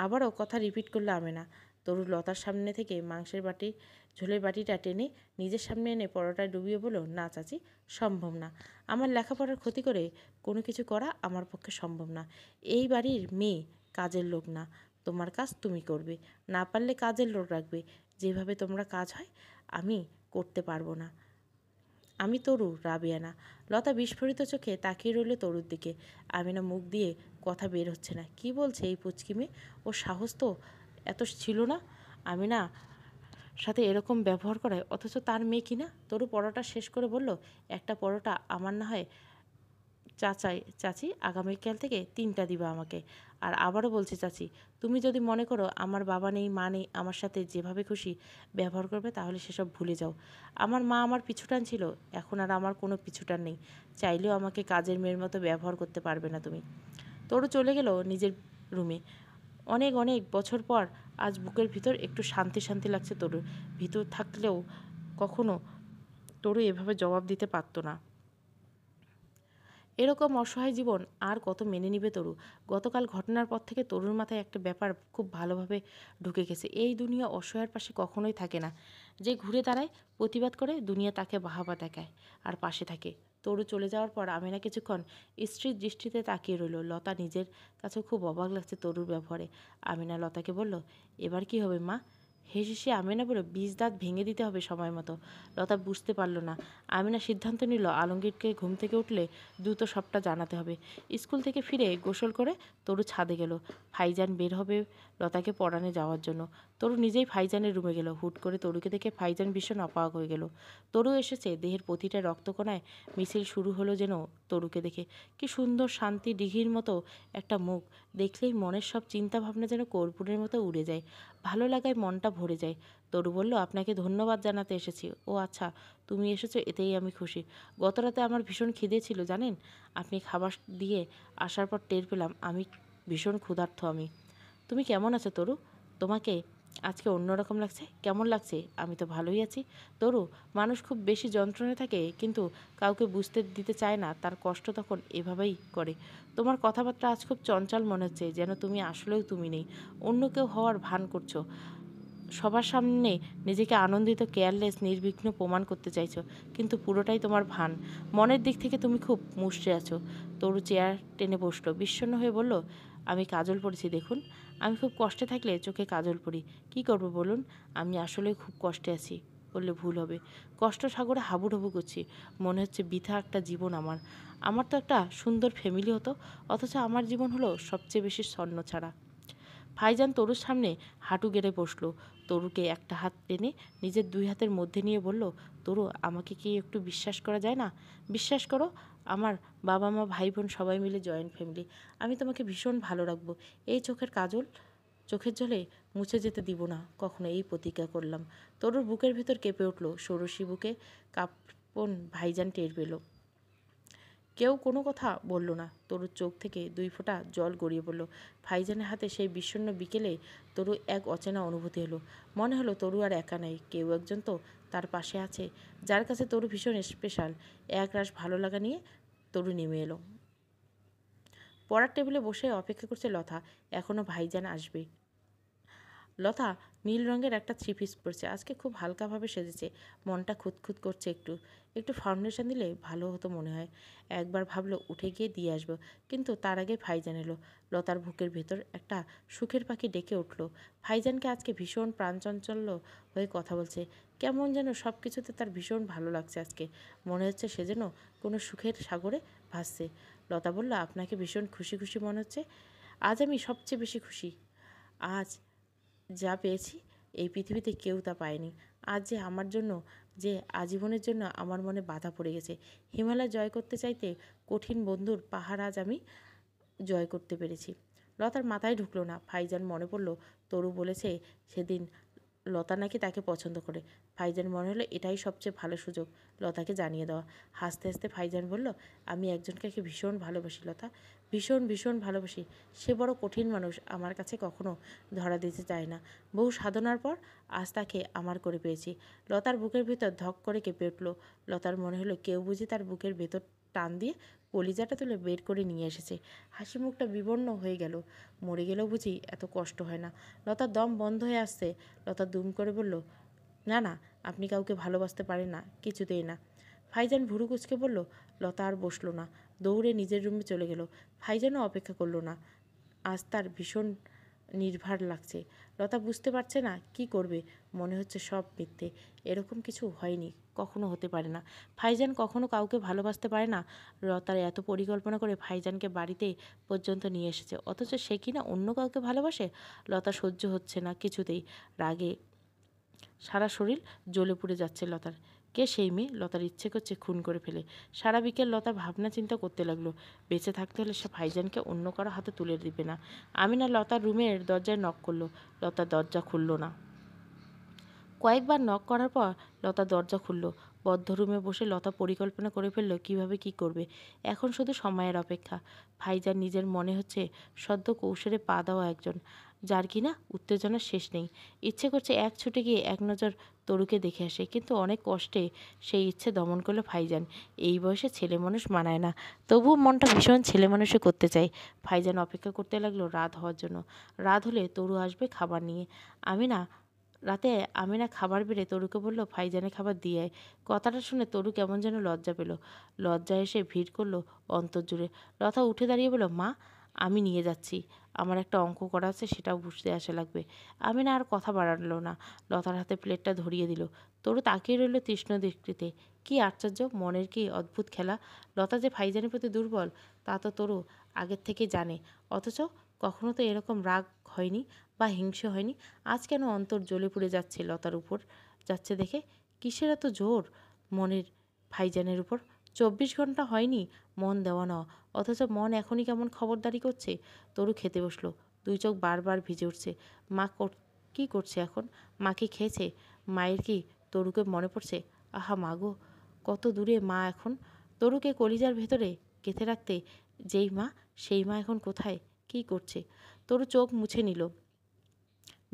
আবারও কথা রিপিট করলো আমিনা। তরু লতার সামনে থেকে মাংসের বাটি ঝোলের বাটিটা টেনে নিজের সামনে এনে পরোটায় ডুবিয়ে বলল, না চাচি, সম্ভব না। আমার লেখাপড়ার ক্ষতি করে কোনো কিছু করা আমার পক্ষে সম্ভব না। এই বাড়ির মেয়ে কাজের লোক না। তোমার কাজ তুমি করবে, না পারলে কাজের লোক রাখবে। যেভাবে তোমরা কাজ হয় আমি করতে পারবো না। আমি তরু, রাবেয়া না। লতা বিস্ফোরিত চোখে তাকিয়ে রইল তরুর দিকে। আমিনা মুখ দিয়ে কথা বের হচ্ছে না। কি বলছে এই পুচকি মেয়ে? ওর সাহস তো এত ছিল না আমিনা সাথে এরকম ব্যবহার করায়, অথচ তার মেয়ে কিনা। তরু পরোটা শেষ করে বলল, একটা পরোটা আমার না হয় চাচি আগামীকাল থেকে 3টা দিবা আমাকে। আর আবারও বলছি চাচি, তুমি যদি মনে করো আমার বাবা নেই মা নেই, আমার সাথে যেভাবে খুশি ব্যবহার করবে, তাহলে সেসব ভুলে যাও। আমার মা আমার পিছুটান ছিল, এখন আর আমার কোনো পিছুটান নেই। চাইলেও আমাকে কাজের মেয়ের মতো ব্যবহার করতে পারবে না তুমি। তরু চলে গেল নিজের রুমে। অনেক অনেক বছর পর আজ বুকের ভিতর একটু শান্তি শান্তি লাগছে তরুর। ভিতর থাকলেও কখনো তরু এভাবে জবাব দিতে পারতো না। এরকম অসহায় জীবন আর কত মেনে নিবে তরু? গতকাল ঘটনার পর থেকে তরুর মাথায় একটা ব্যাপার খুব ভালোভাবে ঢুকে গেছে। এই দুনিয়া অসহায়ের পাশে কখনোই থাকে না। যে ঘুরে দাঁড়ায়, প্রতিবাদ করে, দুনিয়া তাকে বাহাবা দেখায় আর পাশে থাকে। তরু চলে যাওয়ার পর আমিনা কিছুক্ষণ স্ত্রীর দৃষ্টিতে তাকিয়ে রইল। লতা নিজের কাছে খুব অবাক লাগছে তরুর ব্যবহারে। আমিনা লতাকে বলল, এবার কি হবে মা? হেসে সে আমিনা বলল, 20 দাঁত ভেঙে দিতে হবে সময় মতো। লতা বুঝতে পারল না। আমিনা সিদ্ধান্ত নিল আলমগীরকে ঘুম থেকে উঠলে দ্রুত সবটা জানাতে হবে। স্কুল থেকে ফিরে গোসল করে তরু ছাদে গেল। ফাইজান বের হবে লতাকে পড়ানে যাওয়ার জন্য। তরু নিজেই ফাইজানের রুমে গেল। হুট করে তরুকে দেখে ফাইজান ভীষণ অবাক হয়ে গেল। তরু এসেছে, দেহের প্রতিটা রক্তকণায় মিছিল শুরু হলো যেন তরুকে দেখে। কি সুন্দর শান্তি দিঘির মতো একটা মুখ, দেখলেই মনের সব চিন্তা ভাবনা যেন কর্পূরের মতো উড়ে যায়। ভালো লাগায় মনটা ভরে যায়। তরু বলল, আপনাকে ধন্যবাদ জানাতে এসেছি। ও আচ্ছা, তুমি এসেছো, এতেই আমি খুশি। গতরাতে আমার ভীষণ খিদে ছিল জানেন। আপনি খাবার দিয়ে আসার পর টের পেলাম আমি ভীষণ ক্ষুধার্ত। তুমি কেমন আছো তরু? তোমাকে আজকে অন্যরকম লাগছে। কেমন লাগছে? আমি তো ভালোই আছি। তরু, মানুষ খুব বেশি যন্ত্রণায় থাকে, কিন্তু কাউকে বুঝতে দিতে চায় না তার কষ্ট তখন এভাবেই করে। তোমার কথাবার্তা আজ খুব চঞ্চল মনে হচ্ছে, যেন তুমি আসলেও তুমি নেই, অন্য কেউ হওয়ার ভান করছো। সবার সামনে নিজেকে আনন্দিত, কেয়ারলেস, নির্বিঘ্ন প্রমাণ করতে চাইছো, কিন্তু পুরোটাই তোমার ভান। মনের দিক থেকে তুমি খুব মুষড়ে আছো। তরু চেয়ার টেনে বসলো, বিষণ্ণ হয়ে বলল, আমি কাজল পড়েছি দেখুন। আমি খুব কষ্টে থাকলে চোখে কাজল পড়ি। কী করবো বলুন? আমি আসলে খুব কষ্টে আছি বললে ভুল হবে। কষ্ট সাগরে হাবুডুবু করছি। মনে হচ্ছে বৃথা একটা জীবন আমার। আমার তো একটা সুন্দর ফ্যামিলি হতো, অথচ আমার জীবন হলো সবচেয়ে বেশি স্বর্ণ ছাড়া। ভাইজান তরুর সামনে হাঁটু গেড়ে বসলো। তরুকে একটা হাত টেনে নিজের 2 হাতের মধ্যে নিয়ে বলল, তরু, আমাকে কি একটু বিশ্বাস করা যায় না? বিশ্বাস করো, আমার বাবা মা ভাই বোন সবাই মিলে জয়েন্ট ফ্যামিলি। আমি তোমাকে ভীষণ ভালো রাখবো। এই চোখের জলে মুছে যেতে দিব না কখনো, এই প্রতিজ্ঞা করলাম। তরুর বুকের ভেতর কেঁপে উঠল। ষোড়শী বুকে কাঁপন ভাইজান টের পেল। কেউ কোনো কথা বলল না। তরুর চোখ থেকে 2 ফোঁটা জল গড়িয়ে পড়ল। ভাইজানের হাতে সেই বিষণ্ণ বিকেলে তরু এক অচেনা অনুভূতি হলো। মনে হলো তরু আর একা নাই, কেউ একজন তো তার পাশে আছে, যার কাছে তরু ভীষণ স্পেশাল। এক রাশ ভালো লাগা নিয়ে তরু নেমে এলো। পড়ার টেবিলে বসে অপেক্ষা করছে লতা, এখনও ভাইজান আসবে। লতা নীল রঙের একটা 3 পিস পরছে, আজকে খুব হালকাভাবে সেজেছে। মনটা খুঁতখুত করছে। একটু একটু ফাউন্ডেশন দিলে ভালো হতো মনে হয়। একবার ভাবলো উঠে গিয়ে দিয়ে আসবো, কিন্তু তার আগে ভাইজান এলো। লতার বুকের ভেতর একটা সুখের পাখি ডেকে উঠল। ভাইজানকে আজকে ভীষণ প্রাণচঞ্চল্য হয়ে কথা বলছে। কেমন যেন সব কিছুতে তার ভীষণ ভালো লাগছে আজকে। মনে হচ্ছে সে যেন কোনো সুখের সাগরে ভাসছে। লতা বলল, আপনাকে ভীষণ খুশি খুশি মনে হচ্ছে। আজ আমি সবচেয়ে বেশি খুশি। আজ যা পেয়েছি এই পৃথিবীতে কেউ তা পায়নি। আজ যে আমার জন্য, যে আজীবনের জন্য আমার মনে বাধা পড়ে গেছে। হিমালয় জয় করতে চাইতে কঠিন বন্ধুর পাহাড় আজ আমি জয় করতে পেরেছি। লতার মাথায় ঢুকলো না। ভাইজান মনে পড়ল তরু বলেছে সেদিন লতা নাকি তাকে পছন্দ করে। ভাইজান মনে হলো এটাই সবচেয়ে ভালো সুযোগ লতাকে জানিয়ে দেওয়া। হাসতে হাসতে ভাইজান বলল, আমি একজনকে ভীষণ ভালোবাসি লতা, ভীষণ ভীষণ ভালোবাসি। সে বড় কঠিন মানুষ, আমার কাছে কখনো ধরা দিতে চায় না। বহু সাধনার পর আজ তাকে আমার করে পেয়েছি। লতার বুকের ভেতর ধক করে কেঁপে উঠল। লতার মনে হলো কেউ বুঝি তার বুকের ভেতর টান দিয়ে কলিজাটা তুলে বের করে নিয়ে এসেছে। হাসি মুখটা বিবর্ণ হয়ে গেল। মরে গেলেও বুঝি এত কষ্ট হয় না। লতার দম বন্ধ হয়ে আসছে। লতা দুম করে বলল, না না, আপনি কাউকে ভালোবাসতে পারেন না, কিছুতেই না। ভাইজান ভুরু কুচকে বলল। লতা আর বসলো না, দৌড়ে নিজের রুমে চলে গেল। ভাইজানও অপেক্ষা করলো না। আজ তার ভীষণ নির্ভার লাগছে। লতা বুঝতে পারছে না কি করবে। মনে হচ্ছে সব মিথ্যে, এরকম কিছু হয়নি, কখনো হতে পারে না। ভাইজান কখনো কাউকে ভালোবাসতে পারে না। লতার এত পরিকল্পনা করে ভাইজানকে বাড়িতে পর্যন্ত নিয়ে এসেছে, অথচ সে কিনা অন্য কাউকে ভালোবাসে। লতা সহ্য হচ্ছে না কিছুতেই। রাগে সারা শরীর জ্বলে পুড়ে যাচ্ছে লতার। কে সেই মেয়ে? লতার ইচ্ছে করছে খুন করে ফেলে। সারা বিকেল লতা ভাবনা চিন্তা করতে লাগলো। বেঁচে থাকতে হলে সে ভাইজানকে অন্য কারো হাতে তুলে দিবে না। আমিনা লতার রুমের দরজায় নক করলো। লতা দরজা খুলল না। কয়েকবার নক করার পর লতা দরজা খুলল। বদ্ধ রুমে বসে লতা পরিকল্পনা করে ফেলল কীভাবে কী করবে। এখন শুধু সময়ের অপেক্ষা। ভাইজান নিজের মনে হচ্ছে সদ্য কৌশলে পা দেওয়া একজন, যার কিনা উত্তেজনার শেষ নেই। ইচ্ছে করছে এক ছুটে গিয়ে এক নজর তরুকে দেখে আসে, কিন্তু অনেক কষ্টে সেই ইচ্ছে দমন করলো ভাইজান। এই বয়সে ছেলে মানুষ মানায় না, তবুও মনটা ভীষণ ছেলে মানুষে করতে চায়। ভাইজান অপেক্ষা করতে লাগলো রাত হওয়ার জন্য। রাত হলে তরু আসবে খাবার নিয়ে। রাতে আমিনা খাবার বেড়ে তরুকে বলল, ভাইজানে খাবার দিয়ে আয়। কথাটা শুনে তরু কেমন যেন লজ্জা পেল। লজ্জা এসে ভিড় করলো অন্তর জুড়ে। লতা উঠে দাঁড়িয়ে বলল, মা, আমি নিয়ে যাচ্ছি। আমার একটা অঙ্ক করা আছে, সেটাও বুঝতে আসা লাগবে। আমিনা আর কথা বাড়ালো না, লতার হাতে প্লেটটা ধরিয়ে দিল। তরু তাকিয়ে রইল তীক্ষ্ণ দৃষ্টিতে। কি আশ্চর্য, মনের কি অদ্ভুত খেলা। লতা যে ভাইজানের প্রতি দুর্বল তা তো তরু আগের থেকে জানে, অথচ কখনো তো এরকম রাগ হয়নি বা হিংসে হয়নি। আজ কেন অন্তর জ্বলে পুড়ে যাচ্ছে লতার উপর যাচ্ছে দেখে। কিসের এত জোর মনের ভাইজানের উপর? 24 ঘন্টা হয়নি মন দেওয়া নেওয়া, অথচ মন এখনই কেমন খবরদারি করছে। তরু খেতে বসলো। 2 চোখ বারবার ভিজে উঠছে। মা কী করছে এখন? মা কি খেয়েছে? মায়ের কি তরুকে মনে পড়ছে? আহা মাগো, কত দূরে মা এখন। তরুকে কলিজার ভেতরে গেঁথে রাখতে যেই মা, সেই মা এখন কোথায়, কী করছে? তরু চোখ মুছে নিল।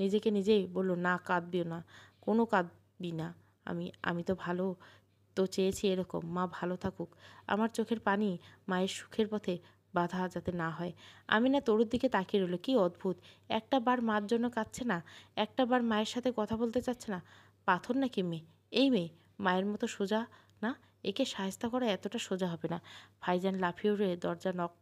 নিজেকে নিজেই বলল, না, কাঁদবিও না, কোনো কাঁদবি না। আমি আমি তো ভালো তো চেয়েছি এরকম, মা ভালো থাকুক। আমার চোখের পানি মায়ের সুখের পথে বাধা যাতে না হয়। আমি না তরুর দিকে তাকিয়ে রইল। কি অদ্ভুত, একটা বার মার জন্য কাঁদছে না, একটা বার মায়ের সাথে কথা বলতে চাচ্ছে না। পাথর নাকি মেয়ে? এই মেয়ে মায়ের মতো সোজা না, একে সায়স্তা করা এতটা সোজা হবে না। ভাইজান লাফিয়ে উঠে দরজা নক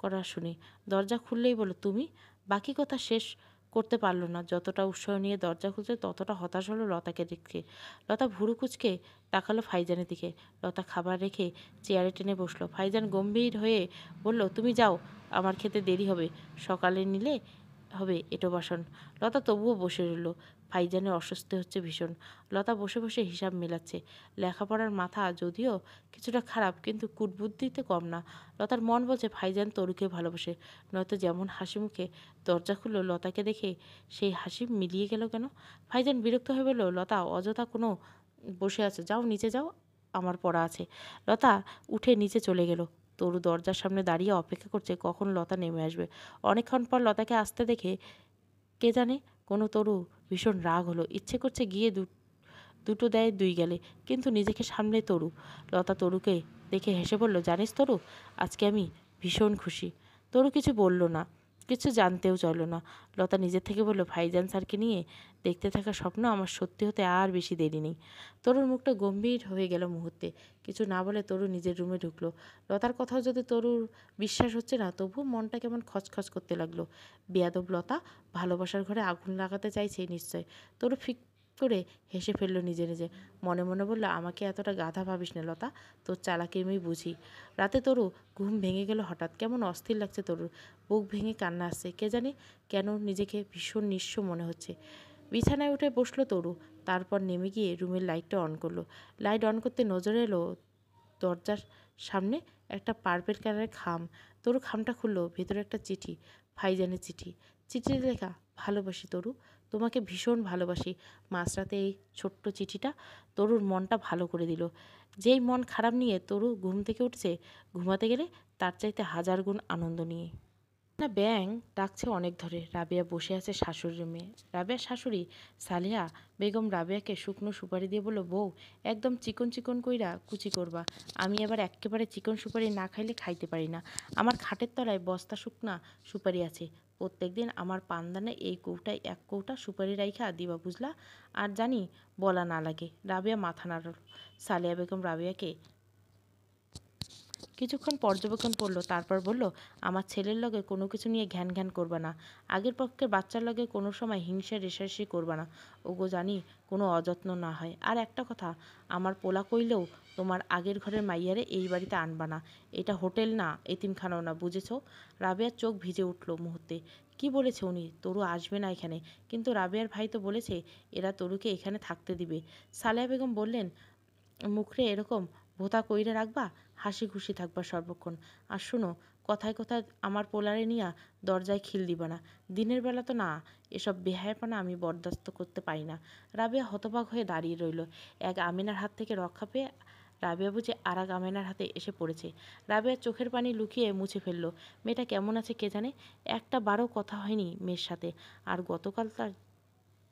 করা শুনে দরজা খুললেই বলো, তুমি? বাকি কথা শেষ করতে পারল না। যতটা উৎসাহ নিয়ে দরজা খুলছে ততটা হতাশ হলো লতাকে দেখে। লতা ভুরু কুচকে তাকালো ভাইজানের দিকে। লতা খাবার রেখে চেয়ারে টেনে বসলো। ভাইজান গম্ভীর হয়ে বলল, তুমি যাও, আমার খেতে দেরি হবে, সকালে নিলে হবে এঁটো বাসন। লতা তবুও বসে রইল। ভাইজানের অস্বস্তি হচ্ছে ভীষণ। লতা বসে বসে হিসাব মেলাচ্ছে। লেখাপড়ার মাথা যদিও কিছুটা খারাপ, কিন্তু কুটবুদ্ধিতে কম না। লতার মন বলছে ভাইজান তরুকে ভালোবাসে, নয়তো যেমন হাসি মুখে দরজা খুললো লতাকে দেখে সেই হাসি মিলিয়ে গেল কেন। ভাইজান বিরক্ত হয়ে বলল, লতা অযথা কোনো বসে আছে, যাও নিচে যাও, আমার পড়া আছে। লতা উঠে নিচে চলে গেল। তরু দরজার সামনে দাঁড়িয়ে অপেক্ষা করছে কখন লতা নেমে আসবে। অনেকক্ষণ পর লতাকে আসতে দেখে কে জানে কোনো তরু ভীষণ রাগ হলো। ইচ্ছে করছে গিয়ে দুটো দেয় দুই গেলে, কিন্তু নিজেকে সামলে তরু। লতা তরুকে দেখে হেসে বলল, জানিস তরু, আজকে আমি ভীষণ খুশি। তরু কিছু বলল না, কিছু জানতেও চাইল না। লতা নিজের থেকে বলল, ভাইজান স্যারকে নিয়ে দেখতে থাকা স্বপ্ন আমার সত্যি হতে আর বেশি দেরি নেই। তরুর মুখটা গম্ভীর হয়ে গেল মুহূর্তে। কিছু না বলে তরু নিজের রুমে ঢুকলো। লতার কথাও যদি তরুর বিশ্বাস হচ্ছে না, তবুও মনটা কেমন খচখচ করতে লাগলো। বেয়াদব লতা ভালোবাসার ঘরে আগুন লাগাতে চাইছে নিশ্চয়। তরু ফিক করে হেসে ফেলল নিজে নিজে। মনে মনে বলল, আমাকে এতটা গাধা ভাবিস না লতা, তোর চালাকি আমি বুঝি। রাতে তরু ঘুম ভেঙে গেল হঠাৎ। কেমন অস্থির লাগছে তরুর, বুক ভেঙে কান্না আসছে। কে জানে কেন নিজেকে ভীষণ নিঃস্ব মনে হচ্ছে। বিছানায় উঠে বসলো তরু, তারপর নেমে গিয়ে রুমের লাইটটা অন করলো। লাইট অন করতে নজরে এলো দরজার সামনে একটা পার্পেল কালারের খাম। তরু খামটা খুললো, ভেতরে একটা চিঠি, ভাইজানের চিঠি। চিঠিতে লেখা, ভালোবাসি তরু, তোমাকে ভীষণ ভালোবাসি। মাঝরাতে এই ছোট্ট চিঠিটা তরুর মনটা ভালো করে দিল। যেই মন খারাপ নিয়ে তরু ঘুম থেকে উঠছে, ঘুমাতে গেলে তার চাইতে হাজার গুণ আনন্দ নিয়ে। না, ব্যাং ডাকছে অনেক ধরে। রাবেয়া বসে আছে শাশুড়ির মেয়ে। রাবেয়ার শাশুড়ি সালেহা বেগম রাবেয়াকে শুকনো সুপারি দিয়ে বলল, বউ একদম চিকন চিকন কইরা কুচি করবা। আমি এবার একেবারে চিকন সুপারি না খাইলে খাইতে পারি না। আমার খাটের তলায় বস্তা শুকনা সুপারি আছে। প্রত্যেকদিন আমার পানদানে এই কৌটায় এক কৌটা সুপারি রাইখা দিবা, বুঝলা? আর জানি বলা না লাগে। রাবেয়া মাথা নাড়ল। সালেহা বেগম রাবেয়াকে কিছুক্ষণ পর্যবেক্ষণ করলো, তারপর বলল, আমার ছেলের লগে কোনো কিছু নিয়ে ঘ্যান ঘ্যান করবা না। আগের পক্ষের বাচ্চার লগে কোনো সময় হিংসা রেষারেষি করবা না। ওগো জানি কোনো অযত্ন না হয়। আর একটা কথা, আমার পোলা কইলেও তোমার আগের ঘরের মাইয়ারে এই বাড়িতে আনবা না। এটা হোটেল না, এতিমখানাও না, বুঝেছ? রাবেয়ার চোখ ভিজে উঠল মুহূর্তে। কি বলেছে উনি? তরু আসবে না এখানে? কিন্তু রাবেয়ার ভাই তো বলেছে এরা তরুকে এখানে থাকতে দিবে। সালেহা বেগম বললেন, মুখরে এরকম ভোতা কইরে রাখবা, হাসি খুশি থাকবা সর্বক্ষণ। আর শুনো, কথায় কথায় আমার পোলারে নিয়া দরজায় খিল দিবা না। দিনের বেলা তো না, এসব বেহায়াপনা আমি বরদাস্ত করতে পারি না। রাবেয়া হতবাক হয়ে দাঁড়িয়ে রইল। এক আমিনার হাত থেকে রক্ষা পেয়ে রাবেয়া বুঝে আর এক আমিনার হাতে এসে পড়েছে। রাবেয়ার চোখের পানি লুকিয়ে মুছে ফেলল। মেয়েটা কেমন আছে কে জানে, একটা বারও কথা হয়নি মেয়ের সাথে। আর গতকাল তার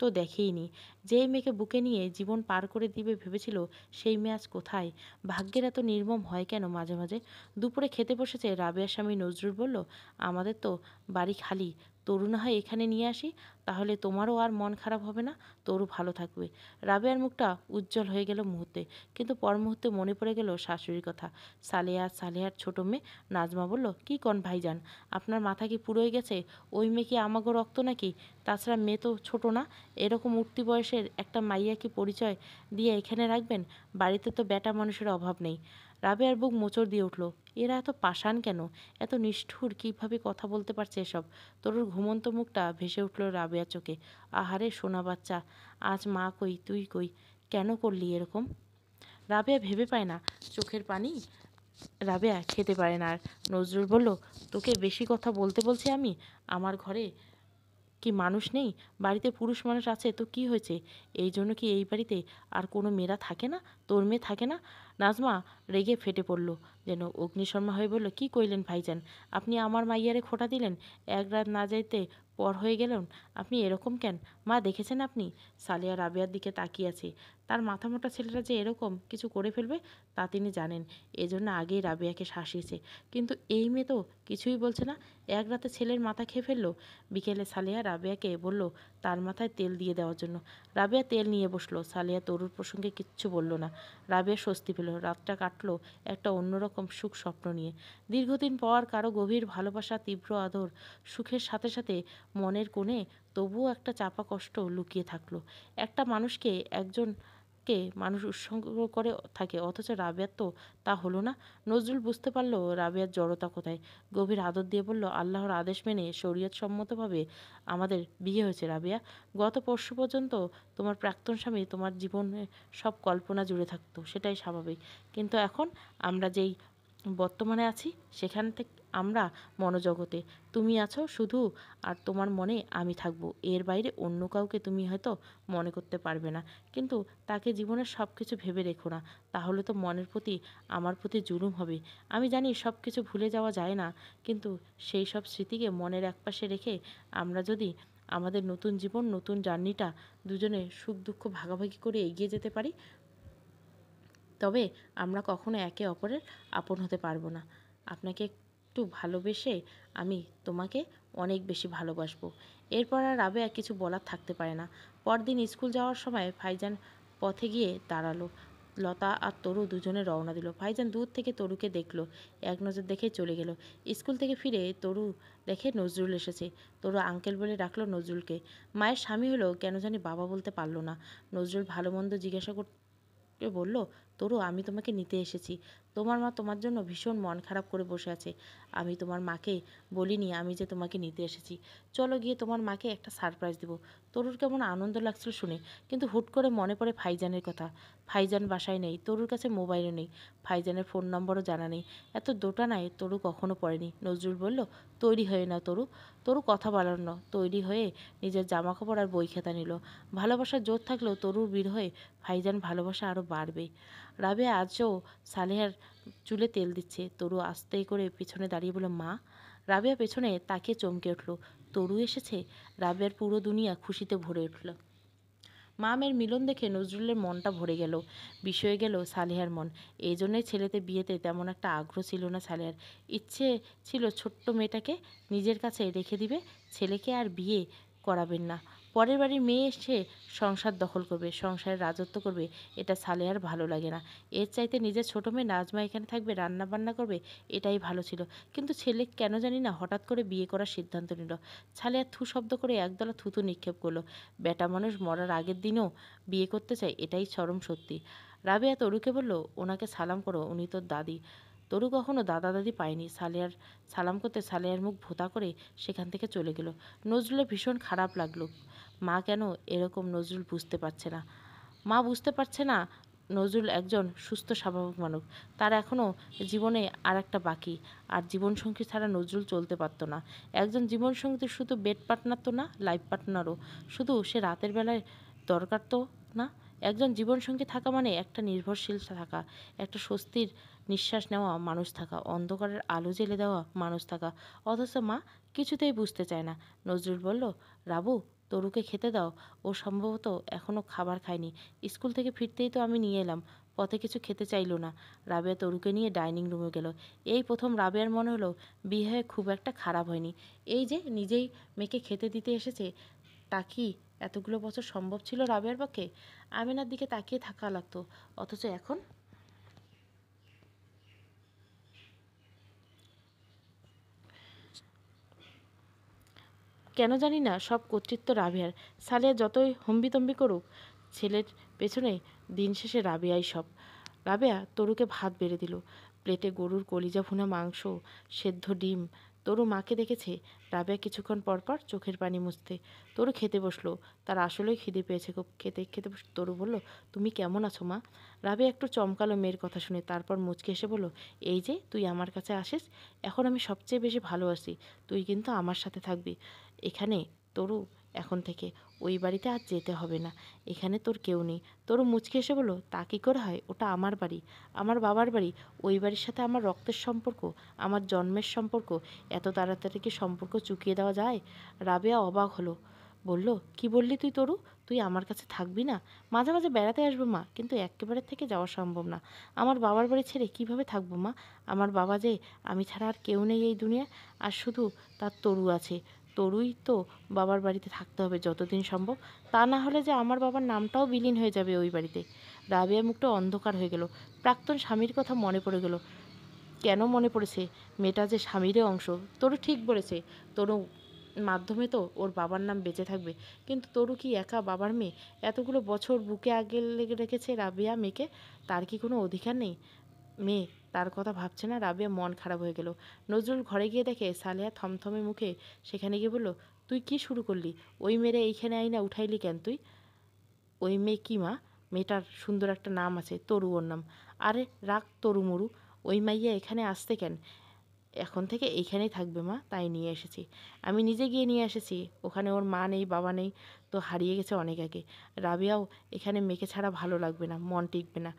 তো দেখেইনি। যেই মেয়েকে বুকে নিয়ে জীবন পার করে দিবে ভেবেছিল, সেই মেয়ে আজ কোথায়? ভাগ্যের এত নির্মম হয় কেন মাঝে মাঝে? দুপুরে খেতে বসেছে রাবেয়ার স্বামী নজরুল বলল, আমাদের তো বাড়ি খালি, তরু না হয় এখানে নিয়ে আসি, তাহলে তোমারও আর মন খারাপ হবে না, তরু ভালো থাকবে। রাবেয়ার মুখটা উজ্জ্বল হয়ে গেল মুহূর্তে, কিন্তু পর মুহূর্তে মনে পড়ে গেল শাশুড়ির কথা। সালেহার ছোট মেয়ে নাজমা বলল, কি কন ভাইজান, আপনার মাথা কি পুরোই গেছে? ওই মেয়ে কি আমাগো রক্ত নাকি? তাছাড়া মেয়ে তো ছোট না। এরকম উঠতি বয়সের একটা মাইয়া কি পরিচয় দিয়ে এখানে রাখবেন? বাড়িতে তো বেটা মানুষের অভাব নেই। রাবেয়ার বুক মোচড় দিয়ে উঠল। এরা এত পাষাণ কেন? এত নিষ্ঠুর কীভাবে কথা বলতে পারছে এসব? তরুর ঘুমন্ত মুখটা ভেসে উঠল রাবেয়ার চোখে। আহারে সোনা বাচ্চা, আজ মা কই তুই কই, কেন করলি এরকম? রাবেয়া ভেবে পায় না, চোখের পানি। রাবেয়া খেতে পারে না আর। নজরুল বলল, তোকে বেশি কথা বলতে বলছি আমি? আমার ঘরে কি মানুষ নেই? বাড়িতে পুরুষ মানুষ আছে তো কি হয়েছে? এই জন্য কি এই বাড়িতে আর কোনো মেয়েরা থাকে না? তোর মেয়ে থাকে না? নাজমা রেগে ফেটে পড়ল, যেন অগ্নিশর্মা হয়ে বলল, কি কইলেন ভাইজান? আপনি আমার মাইয়ারে খোঁটা দিলেন, এক রাত না যাইতে পর হয়ে গেলেন। আপনি এরকম কেন? মা দেখেছেন আপনি? সালিয়া রাবেয়ার দিকে তাকিয়ে আছে। তার মাথামোটা ছেলেটা যে এরকম কিছু করে ফেলবে তা তিনি জানেন, এজন্য আগেই রাবেয়াকে শাসিয়েছে। কিন্তু এই মেয়ে তো কিছুই বলছে না, এক রাতে ছেলের মাথা খেয়ে ফেললো। বিকেলে সালেহা রাবেয়াকে বলল তার মাথায় তেল দিয়ে দেওয়ার জন্য। রাবেয়া তেল নিয়ে বসলো। সালেহা তরুর প্রসঙ্গে কিচ্ছু বলল না। রাবেয়া স্বস্তি পেল। রাতটা কাটলো একটা অন্যরকম সুখ স্বপ্ন নিয়ে। দীর্ঘদিন পর কারো গভীর ভালোবাসা, তীব্র আদর, সুখের সাথে সাথে মনের কোণে তবুও একটা চাপা কষ্ট লুকিয়ে থাকলো। একটা মানুষকে একজন কে মানুষ উৎসর্গ করে থাকে, অথচ রাবেয়ার তো তা হলো না। নজরুল বুঝতে পারল রাবেয়ার জড়তা কোথায়। গভীর আদর দিয়ে বলল, আল্লাহর আদেশ মেনে শরীয়ত সম্মতভাবে আমাদের বিয়ে হয়েছে রাবেয়া। গত পরশু পর্যন্ত তোমার প্রাক্তন স্বামী তোমার জীবনে সব কল্পনা জুড়ে থাকতো, সেটাই স্বাভাবিক। কিন্তু এখন আমরা যেই বর্তমানে আছি সেখান থেকে আমরা মনোজগতে, তুমি আছো শুধু, আর তোমার মনে আমি থাকবো। এর বাইরে অন্য কাউকে তুমি হয়তো মনে করতে পারবে না, কিন্তু তাকে জীবনের সব কিছু ভেবে রেখো না, তাহলে তো মনের প্রতি আমার প্রতি জুলুম হবে। আমি জানি সব কিছু ভুলে যাওয়া যায় না, কিন্তু সেই সব স্মৃতিকে মনের একপাশে রেখে আমরা যদি আমাদের নতুন জীবন, নতুন জার্নিটা দুজনে সুখ দুঃখ ভাগাভাগি করে এগিয়ে যেতে পারি, তবে আমরা কখনো একে অপরের আপন হতে পারবো না। আপনাকে একটু ভালোবেসে আমি তোমাকে অনেক বেশি ভালোবাসবো। এরপর আর রাবেয়া কিছু বলার থাকতে পারে না। পরদিন স্কুল যাওয়ার সময় ভাইজান পথে গিয়ে দাঁড়ালো। লতা আর তরু দুজনে রওনা দিল। ভাইজান দূর থেকে তরুকে দেখলো, এক নজর দেখে চলে গেল। স্কুল থেকে ফিরে তরু দেখে নজরুল এসেছে। তরু আঙ্কেল বলে ডাকলো নজরুলকে। মায়ের স্বামী হলেও কেন জানি বাবা বলতে পারলো না। নজরুল ভালো মন্দ জিজ্ঞাসা করতে বলল, তরু আমি তোমাকে নিতে এসেছি। তোমার মা তোমার জন্য ভীষণ মন খারাপ করে বসে আছে। আমি তোমার মাকে বলিনি আমি যে তোমাকে নিতে এসেছি। চলো গিয়ে তোমার মাকে একটা সারপ্রাইজ দেবো। তরুর কেমন আনন্দ লাগছিল শুনে, কিন্তু হুট করে মনে পড়ে ফাইজানের কথা। ফাইজান বাসায় নেই, তরুর কাছে মোবাইলও নেই, ফাইজানের ফোন নম্বরও জানা নেই। এত দোটানায় তরু কখনো পড়েনি। নজরুল বলল, তৈরি হয়ে নাও তরু। তরু কথা বাড়াল না, তৈরি হয়ে নিজের জামা কাপড় আর বই খাতা নিল। ভালোবাসার জোর থাকলেও তরুর বিরহে ভাইজান ভালোবাসা আরও বাড়বে। রাবেয়া আজও সালেহার চুলে তেল দিচ্ছে। তরু আস্তে করে পেছনে দাঁড়িয়ে বলল, মা। রাবেয়া পেছনে তাকিয়ে চমকে উঠল। তরু এসেছে। রাবেয়ার পুরো দুনিয়া খুশিতে ভরে উঠল। মা মেয়ের মিলন দেখে নজরুলের মনটা ভরে গেল, বিষয়ে গেল সালেহার মন। এই জন্যই ছেলেতে বিয়েতে তেমন একটা আগ্রহ ছিল না সালেহার। ইচ্ছে ছিল ছোট্ট মেয়েটাকে নিজের কাছে রেখে দিবে, ছেলেকে আর বিয়ে করাবেন না। পরের বাড়ির মেয়ে এসে সংসার দখল করবে, সংসারের রাজত্ব করবে, এটা সালেহার ভালো লাগে না। এর চাইতে নিজের ছোটো মেয়ে নাজমা এখানে থাকবে, রান্না বান্না করবে, এটাই ভালো ছিল। কিন্তু ছেলে কেন জানি না হঠাৎ করে বিয়ে করার সিদ্ধান্ত নিল। সালেহা থু শব্দ করে একদলা থুতু নিক্ষেপ করলো। বেটা মানুষ মরার আগের দিনও বিয়ে করতে চায়, এটাই চরম সত্যি। রাবেয়া তরুকে বলল, ওনাকে সালাম করো, উনি তোর দাদি। তরু কখনো দাদা দাদি পায়নি। সালেহার সালাম করতে সালেহার মুখ ভোঁতা করে সেখান থেকে চলে গেল। নজরুলের ভীষণ খারাপ লাগলো। মা কেন এরকম, নজরুল বুঝতে পারছে না। মা বুঝতে পারছে না নজরুল একজন সুস্থ স্বাভাবিক মানুষ, তার এখনও জীবনে আর একটা বাকি। আর জীবনসঙ্গী ছাড়া নজরুল চলতে পারতো না। একজন জীবনসঙ্গী শুধু বেড পার্টনার তো না, লাইফ পার্টনারও। শুধু সে রাতের বেলায় দরকার তো না। একজন জীবনসঙ্গী থাকা মানে একটা নির্ভরশীল থাকা, একটা স্বস্তির নিঃশ্বাস নেওয়া মানুষ থাকা, অন্ধকারের আলো জ্বেলে দেওয়া মানুষ থাকা। অথচ মা কিছুতেই বুঝতে চায় না। নজরুল বলল, রাবু তরুকে খেতে দাও, ও সম্ভবত এখনও খাবার খায়নি। স্কুল থেকে ফিরতেই তো আমি নিয়ে এলাম। পথে কিছু খেতে চাইলো না। রাবেয়া তরুকে নিয়ে ডাইনিং রুমে গেল। এই প্রথম রাবেয়ার মনে হলো বিয়ে হয়ে খুব একটা খারাপ হয়নি। এই যে নিজেই মেয়েকে খেতে দিতে এসেছে, তা কি এতগুলো বছর সম্ভব ছিল রাবেয়ার পক্ষে? আমিনার দিকে তাকিয়ে থাকা লাগতো, অথচ এখন কেন জানি না সব কর্তৃত্ব রাবেয়ার। সালেহা যতই হম্বিতম্বি করুক, ছেলের পেছনে দিন শেষে রাবেয়াই সব। রাবেয়া তরুকে ভাত বেড়ে দিল। প্লেটে গরুর কলিজা ভুনা মাংস, সেদ্ধ ডিম। তরু মাকে দেখেছে। রাবেয়া কিছুক্ষণ পরপর চোখের পানি মুছতে। তরু খেতে বসলো। তার আসলেই খিদে পেয়েছে খুব। খেতে খেতে তরু বলল, তুমি কেমন আছো মা? রাবেয়া একটু চমকালো মেয়ের কথা শুনে, তারপর মুচকে এসে বলল, এই যে তুই আমার কাছে আসিস, এখন আমি সবচেয়ে বেশি ভালোবাসি। তুই কিন্তু আমার সাথে থাকবি এখানে তরু। এখন থেকে ওই বাড়িতে আর যেতে হবে না, এখানে তোর কেউ নেই। তরু মুচকে এসে বলল, তা কী করে হয়? ওটা আমার বাড়ি, আমার বাবার বাড়ি। ওই বাড়ির সাথে আমার রক্তের সম্পর্ক, আমার জন্মের সম্পর্ক। এত তাড়াতাড়ি কি সম্পর্ক চুকিয়ে দেওয়া যায়? রাবেয়া অবাক হলো, বলল, কি বললি তুই তরু? তুই আমার কাছে থাকবি না? মাঝে মাঝে বেড়াতে আসবো মা, কিন্তু একেবারে থেকে যাওয়া সম্ভব না। আমার বাবার বাড়ি ছেড়ে কিভাবে থাকবো মা? আমার বাবা যে, আমি ছাড়া আর কেউ নেই এই দুনিয়ায়, আর শুধু তার তরু আছে। তরুই তো বাবার বাড়িতে থাকতে হবে যতদিন সম্ভব, তা না হলে যে আমার বাবার নামটাও বিলীন হয়ে যাবে ওই বাড়িতে। রাবেয়ার মুখটা অন্ধকার হয়ে গেল। প্রাক্তন স্বামীর কথা মনে পড়ে গেল। কেন মনে পড়েছে? মেয়েটা যে স্বামীরই অংশ। তরু ঠিক বলেছে। তরু মাধ্যমে তো ওর বাবার নাম বেঁচে থাকবে। কিন্তু তরু কি একা বাবার মেয়ে? এতগুলো বছর বুকে আগলে রেখেছে রাবেয়া মেয়েকে, তার কি কোনো অধিকার নেই? মেয়ে তার কথা ভাবছে না। রাবেয়া মন খারাপ হয়ে গেল। নজরুল ঘরে গিয়ে দেখে সালেহা থমথমে মুখে সেখানে গিয়ে বলল, তুই কি শুরু করলি? ওই মেরে এইখানে আইনা উঠাইলি কেন তুই? ওই মেয়ে কি মা? মেয়েটার সুন্দর একটা নাম আছে, তরু ওর নাম। আরে রাখ তরু মরু, ওই মাইয়া এখানে আসতে কেন? এখন থেকে এইখানেই থাকবে মা, তাই নিয়ে এসেছি। আমি নিজে গিয়ে নিয়ে এসেছি। ওখানে ওর মা নেই, বাবা নেই, তো হারিয়ে গেছে অনেক আগে। রাবেয়াও এখানে মেয়েকে ছাড়া ভালো লাগবে না, মন টিকবে না।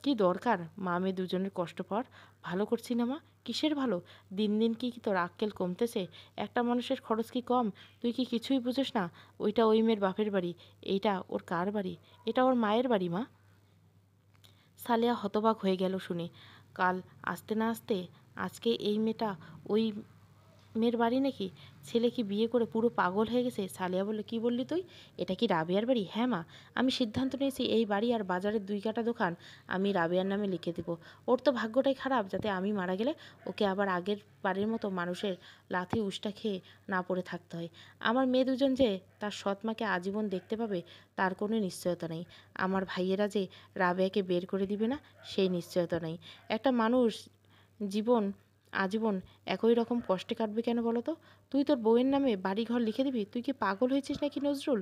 কি দরকার মা মেয়ে দুজনের কষ্ট পাওয়ার? ভালো করছি না মা? কিসের ভালো? দিন দিন কি তোর আক্কেল কমতেছে? একটা মানুষের খরচ কি কম? তুই কি কিছুই বুঝিস না? ওইটা ওই মেয়ের বাপের বাড়ি, এইটা ওর কার বাড়ি? এটা ওর মায়ের বাড়ি মা। সালেহা হতবাক হয়ে গেল শুনে। কাল আসতে না আসতে আজকে এই মেয়েটা ওই মেয়ের বাড়ি নাকি? ছেলে কি বিয়ে করে পুরো পাগল হয়ে গেছে? সালেহা বলল, কি বললি তুই? এটা কি রাবেয়ার বাড়ি? হ্যাঁ মা, আমি সিদ্ধান্ত নিয়েছি এই বাড়ি আর বাজারের 2 কাঠা দোকান আমি রাবেয়ার নামে লিখে দেব। ওর তো ভাগ্যটাই খারাপ, যাতে আমি মারা গেলে ওকে আবার আগের বাড়ির মতো মানুষের লাথি উষ্টা খেয়ে না পড়ে থাকতে হয়। আমার মেয়ে দুজন যে তার সৎ মাকে আজীবন দেখতে পাবে তার কোনো নিশ্চয়তা নেই। আমার ভাইয়েরা যে রাবেয়াকে বের করে দিবে না সেই নিশ্চয়তা নেই। একটা মানুষ জীবন আজীবন একই রকম কষ্টে কাটবে কেন বলো তো? তুই তোর বউয়ের নামে বাড়ি ঘর লিখে দিবি? তুই কি পাগল হয়েছিস নাকি নজরুল?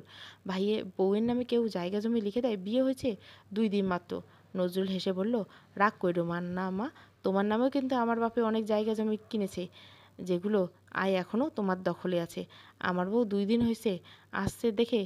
ভাইয়ে বউয়ের নামে কেউ জায়গা জমি লিখে দেয়? বিয়ে হয়েছে 2 দিন মাত্র। নজরুল হেসে বলল, রাগ কইরো মা, না মা, তোমার নামেও কিন্তু আমার বাপে অনেক জায়গা জমি কিনেছে, যেগুলো আয় এখনও তোমার দখলে আছে। আমার বউ 2 দিন হয়েছে আসছে দেখে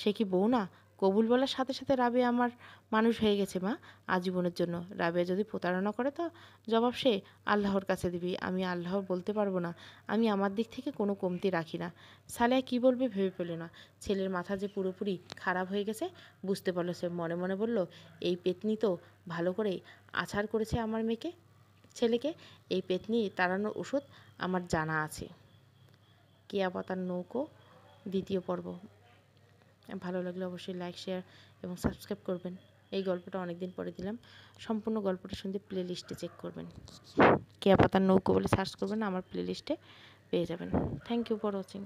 সে কি বউ না? কবুল বলার সাথে সাথে রাবেয়া আমার মানুষ হয়ে গেছে মা, আজীবনের জন্য। রাবেয়া যদি প্রতারণা করে তো জবাব সে আল্লাহর কাছে দিবি। আমি আল্লাহর বলতে পারবো না। আমি আমার দিক থেকে কোনো কমতি রাখি না। সালেহা কী বলবে ভেবে পেল না। ছেলের মাথা যে পুরোপুরি খারাপ হয়ে গেছে বুঝতে পারলো সে। মনে মনে বলল, এই পেতনি তো ভালো করে আছাড় করেছে আমার মেয়েকে, ছেলেকে। এই পেতনি তাড়ানোর ওষুধ আমার জানা আছে। কেয়া পাতার নৌকো 2য় পর্ব। ভালো লাগলে অবশ্যই লাইক, শেয়ার এবং সাবস্ক্রাইব করবেন। এই গল্পটা অনেক দিন পরে দিলাম। সম্পূর্ণ গল্পটা শুনতে প্লে লিস্টে চেক করবেন। কেয়া পাতার নৌকো বলে সার্চ করবেন, আমার প্লে লিস্টে পেয়ে যাবেন। Thank you for watching.